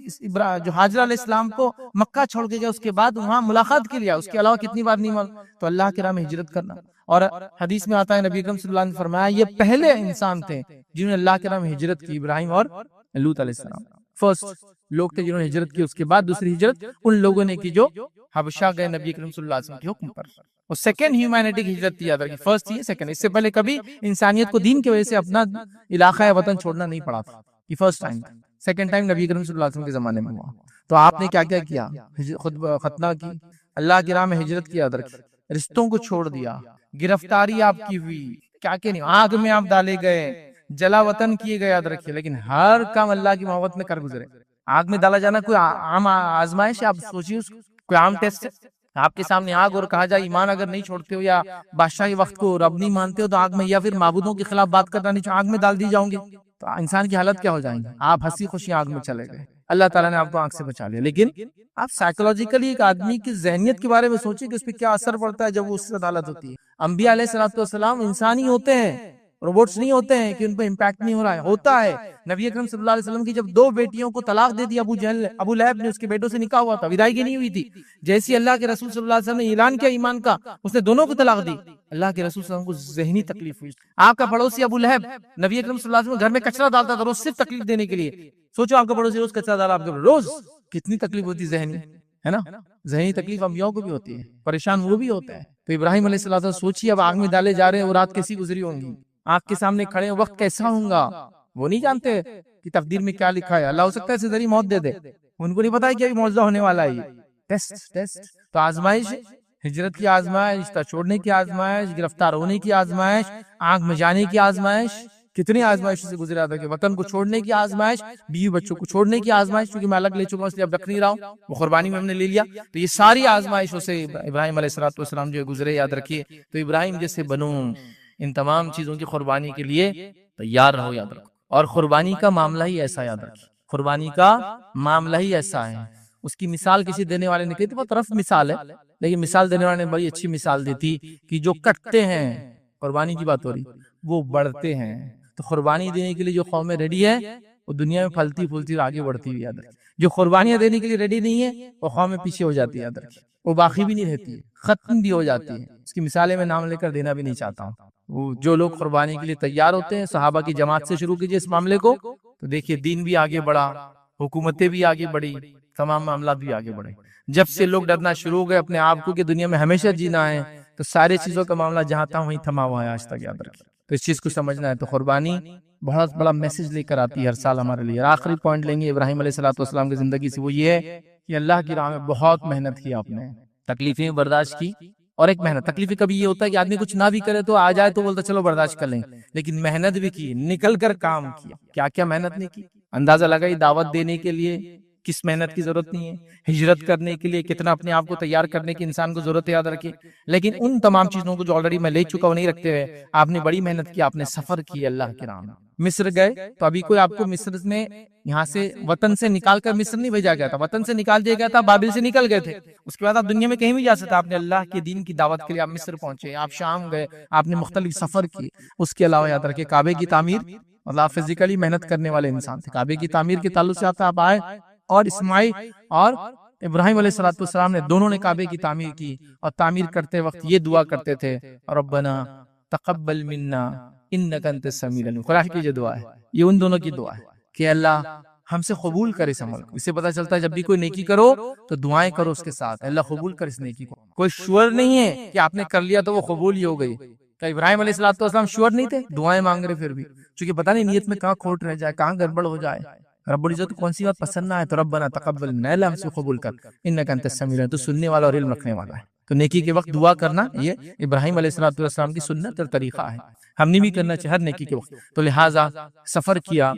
جو حاجرہ علیہ السلام کو مکہ چھوڑ کے گئے اس کے بعد وہاں ملاقات کے لیے، اس کے علاوہ کتنی بار نہیں معلوم، تو اللہ کی راہ میں ہجرت کرنا۔ اور حدیث میں آتا ہے نبی اکرم صلی اللہ علیہ وسلم نے فرمایا یہ پہلے انسان تھے جنہوں نے اللہ کے راہ میں ہجرت کی، ابراہیم اور لوط علیہ السلام، فرسٹ لوگ تھے جنہوں نے ہجرت کی، اس کے بعد دوسری ہجرت ان لوگوں نے کی جو حبشہ گئے نبی اکرم صلی اللہ علیہ وسلم کے حکم پر، اور سیکنڈ ہیومینٹی کی ہجرت یاد رکھیے، فرسٹ تھی سیکنڈ، اس سے پہلے کبھی انسانیت کو دین کی وجہ سے اپنا علاقہ ہے وطن چھوڑنا نہیں پڑا تھا، یہ فرسٹ ٹائم تھا، سیکنڈ ٹائم نبی اکرم صلی اللہ علیہ وسلم کے زمانے میں ہوا۔ تو آپ نے کیا کیا کیا؟ خود ختنہ کی، اللہ کی راہ میں ہجرت کی، یاد رکھیے رشتوں کو چھوڑ دیا، گرفتاری آپ کی ہوئی، کیا کہ نہیں، آگ میں آپ ڈالے گئے، جلا وطن کیے گئے، یاد رکھیے، لیکن ہر کام اللہ کی محبت میں کر گزرے۔ آگ میں ڈالا جانا کوئی عام آزمائش ہے؟ آپ سوچیے کوئی عام ٹیسٹ ہے؟ آپ کے سامنے آگ اور کہا جائے ایمان اگر نہیں چھوڑتے ہو یا بادشاہی وقت کو رب نہیں مانتے ہو تو آگ میں، یا پھر معبودوں کے خلاف بات کرنا نہیں، آگ میں ڈال دی جاؤں گے، تو انسان کی حالت کیا ہو جائیں گی؟ آپ ہنسی خوشی آگ میں چلے گئے، اللہ تعالیٰ نے آپ کو آگ سے بچا لیا۔ لیکن آپ سائیکولوجیکلی ایک آدمی کی ذہنیت کے بارے میں سوچیں کہ اس پہ کیا اثر پڑتا ہے جب وہ اس سے عدالت ہوتی ہے۔ انبیاء علیہ السلام انسان ہی ہوتے ہیں، روبوٹس نہیں ہوتے ہیں کہ ان پہ امپیکٹ نہیں ہو رہا ہے، ہوتا ہے۔ نبی اکرم صلی اللہ علیہ وسلم کی جب 2 بیٹیوں کو طلاق دے دی ابو لہب نے، اس کے بیٹوں سے نکاح ہوا تھا، ودائیگی نہیں ہوئی تھی، جیسی اللہ کے رسول صلی اللہ علیہ وسلم نے اعلان کیا ایمان کا، اس نے دونوں کو طلاق دی، اللہ کے رسول صلی اللہ علیہ وسلم کو ذہنی تکلیف ہوئی۔ آپ کا پڑوسی ابو لہب نبی اکرم صلی اللہ علیہ وسلم گھر میں کچرا ڈالتا تھا روز صرف تکلیف دینے کے لیے، سوچو آپ کا پڑوسی روز کچرا ڈالا آپ کے روز، کتنی تکلیف ہوتی ذہنی، ہے نا؟ ذہنی تکلیف انبیاء کو بھی ہوتی ہے، پریشان وہ بھی ہوتا ہے۔ تو ابراہیم علیہ السلام سوچیے اب آگ میں ڈالے جا رہے ہیں، وہ رات کیسی گزری ہوں گی، آنکھ کے سامنے کھڑے ہیں، وقت کیسا ہوں گا، وہ نہیں جانتے کہ تقدیر میں کیا لکھا ہے، اللہ ہو سکتا ہے اسے موت دے دے، ان کو نہیں پتا ہے کہ ابھی معجزہ ہونے والا ہے، ٹیسٹ۔ تو آزمائش، ہجرت کی آزمائش، رشتہ چھوڑنے کی آزمائش، گرفتار ہونے کی آزمائش، آگ میں جانے کی آزمائش، کتنی آزمائشوں سے گزرا تھا کہ وطن کو چھوڑنے کی آزمائش، بیوی بچوں کو چھوڑنے کی آزمائش، کیونکہ میں الگ لے چکا ہوں اس لیے اب رکھ نہیں رہا ہوں، وہ قربانی میں ہم نے لے لیا، تو یہ ساری آزمائشوں سے ابراہیم علیہ السلام جو گزرے، یاد رکھیے۔ تو ابراہیم جیسے بنو ان تمام چیزوں کی قربانی کے لیے تیار رہو، یاد رکھو، اور قربانی کا معاملہ ہی ایسا، یاد رکھیے قربانی کا معاملہ ہی ایسا ہے۔ اس کی مثال کسی دینے والے نے کہی تھی، بہت رف مثال ہے، لیکن مثال دینے والے نے بڑی اچھی مثال دی تھی کہ جو کٹتے ہیں، قربانی کی بات ہو رہی، وہ بڑھتے ہیں۔ تو قربانی دینے کے لیے جو قومیں ریڈی ہے وہ دنیا میں پھلتی پھولتی اور آگے بڑھتی ہوئی، یاد رکھیں۔ جو قربانیاں دینے کے لیے ریڈی نہیں ہے وہ قومیں پیچھے ہو جاتی ہے، یاد رکھیں، وہ باقی بھی نہیں رہتی ہے، ختم بھی ہو جاتی ہے۔ اس کی مثالیں میں نام لے کر دینا بھی نہیں چاہتا ہوں۔ وہ جو لوگ قربانی کے لیے تیار ہوتے ہیں، صحابہ کی جماعت سے شروع کیجئے اس معاملے کو، تو دیکھیے دین بھی آگے بڑھا، حکومتیں بھی آگے بڑھی، تمام معاملات بھی آگے بڑھے۔ جب سے لوگ ڈرنا شروع ہو گئے اپنے آپ کو کہ دنیا میں ہمیشہ جینا ہے، تو سارے چیزوں کا معاملہ جہاں تھا وہیں تھما ہوا ہے آج تک، یاد رکھیں۔ تو اس چیز کو سمجھنا ہے۔ تو قربانی بہت بڑا میسج لے کر آتی ہے ہر سال ہمارے لیے۔ آخری پوائنٹ لیں گے ابراہیم علیہ السلام کی زندگی سے، وہ یہ ہے کہ اللہ کی راہ میں بہت محنت کی آپ نے، تکلیفیں برداشت کی، اور ایک محنت، تکلیفیں کبھی یہ ہوتا ہے کہ آدمی کچھ نہ بھی کرے تو آ جائے تو بولتا چلو برداشت کر لیں، لیکن محنت بھی کی، نکل کر کام کیا، کیا کیا محنت نہیں کی، اندازہ لگائی دعوت دینے کے لیے کس محنت کی ضرورت نہیں ہے، ہجرت کرنے کے لیے کتنا اپنے آپ کو تیار کرنے کی انسان کو ضرورت ہے، یاد رکھیے۔ لیکن ان تمام چیزوں کو جو آلریڈی میں لے چکا ہوں نہیں رکھتے ہوئے آپ نے بڑی محنت کی، آپ نے سفر کی اللہ کی راہ میں۔ مصر گئے تو ابھی کوئی آپ کو مصر میں یہاں سے وطن سے نکال کر مصر نہیں بھیجا گیا تھا، وطن سے نکال دیا گیا تھا، بابل سے نکل گئے تھے، اس کے بعد آپ دنیا میں کہیں بھی جا سکتے، آپ نے اللہ کے دین کی دعوت کے لیے آپ مصر پہنچے، آپ شام گئے، آپ نے مختلف سفر کی۔ اس کے علاوہ یاد رکھیں کعبے کی تعمیر، اللہ فزیکلی محنت کرنے والے انسان تھے، کعبے کی تعمیر کے تعلق سے آپ آئے، اور اسماعیل اور ابراہیم علیہ السلام نے دونوں نے کعبے کی تعمیر کی، اور تعمیر کرتے وقت یہ دعا کرتے تھے، ربنا تقبل منا انک انت السمیع العلیم۔ قرآن کی جو دعا ہے یہ ان دونوں کی دعا ہے کہ اللہ ہم سے قبول کر اس عمل کو۔ اس سے پتہ چلتا ہے جب بھی کوئی نیکی کرو تو دعائیں کرو اس کے ساتھ، اللہ قبول کر اس نیکی کو۔ کوئی شور نہیں ہے کہ آپ نے کر لیا تو وہ قبول ہی ہو گئی۔ کہ ابراہیم علیہ السلام شور نہیں تھے، دعائیں مانگ رہے پھر بھی، چونکہ پتہ نہیں نیت میں کہاں کھوٹ رہ جائے، کہاں گڑبڑ ہو جائے، رب العزت کون سی بات پسند نہ ہے تو ربنا تقبل منا، اللہ ہم سے قبول کر، انک انت السمیع العلیم، تو سننے والا اور علم رکھنے والا ہے۔ تو نیکی کے وقت دعا کرنا یہ ابراہیم علیہ السلام کی سنت اور طریقہ ہے، ہم نے بھی کرنا چاہیے ہر نیکی کے وقت۔ تو لہٰذا سفر کیا،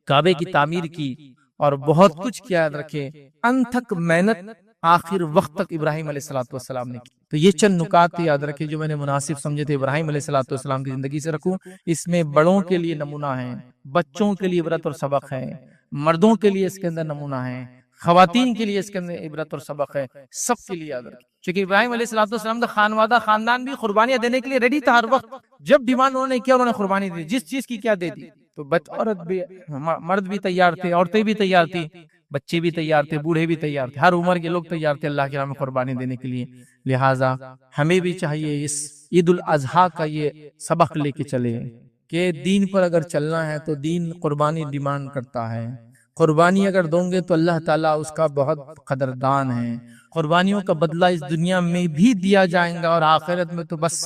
کعبے کی تعمیر کی، اور بہت کچھ کیا، یاد رکھے انتھک محنت آخر وقت تک ابراہیم علیہ السلام نے کی۔ تو تو یہ چند نکات یاد رکھیں جو میں نے مناسب سمجھے تھے ابراہیم علیہ السلام کی زندگی سے رکھوں. اس میں بڑوں کے لیے نمونہ ہے، بچوں کے لیے عبرت اور سبق ہے، مردوں کے لیے اس کے اندر نمونہ ہے، خواتین کے لیے اس کے اندر عبرت اور سبق ہے، سب کے لیے یاد رکھیں. چونکہ ابراہیم علیہ السلام کا خاندان بھی قربانیاں دینے کے لیے ریڈی تھا. ہر وقت جب ڈیمانڈ انہوں نے کیا انہوں نے قربانی دی، جس چیز کی کیا دے دی. تو عورت بھی، مرد بھی تیار تھے، عورتیں بھی تیار تھی، بچے بھی تیار تھے، بوڑھے بھی تیار تھے، ہر عمر کے لوگ تیار تھے اللہ کی راہ میں قربانی دینے کے لیے. لہٰذا ہمیں بھی چاہیے اس عید الاضحیٰ کا یہ سبق لے کے چلے کہ دین پر اگر چلنا ہے تو دین قربانی ڈیمانڈ کرتا ہے. قربانی اگر دوں گے تو اللہ تعالیٰ اس کا بہت قدردان ہے. قربانیوں کا بدلہ اس دنیا میں بھی دیا جائے گا اور آخرت میں تو بس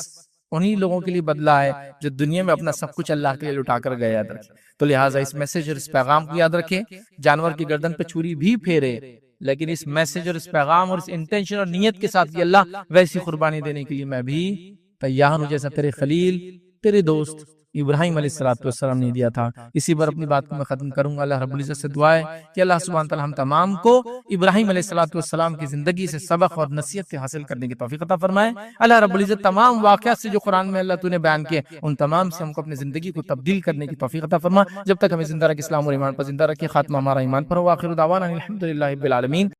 انہی لوگوں کے لیے بدلہ ہے جو دنیا میں اپنا سب کچھ اللہ کے لیے لٹا کر گئے. یاد رکھیں. تو لہٰذا اس میسج اور اس پیغام کو یاد رکھیں. جانور کی گردن پہ چھری بھی پھیرے لیکن اس میسج اور اس پیغام اور اس انٹینشن اور نیت کے ساتھ کہ اللہ ویسی قربانی دینے کے لیے میں بھی تیار ہوں جیسا تیرے خلیل تیرے دوست ابراہیم علیہ السلام نے دیا تھا. اسی پر اپنی بات کو میں ختم کروں گا. اللہ رب العزت سے دعا ہے کہ اللہ سبحانہ تعالیٰ ہم تمام کو ابراہیم علیہ السلام کی زندگی سے سبق اور نصیحت حاصل کرنے کی توفیق عطا فرمائے. اللہ رب العزت تمام واقعات سے جو قرآن میں اللہ تو نے بیان کیے ان تمام سے ہم کو اپنی زندگی کو تبدیل کرنے کی توفیق عطا فرما. جب تک ہمیں زندہ رکھ اسلام اور ایمان پر زندہ رکھے. خاتمہ ہمارا ایمان پر ہو. آخر دعوانا الحمدللہ رب العالمین.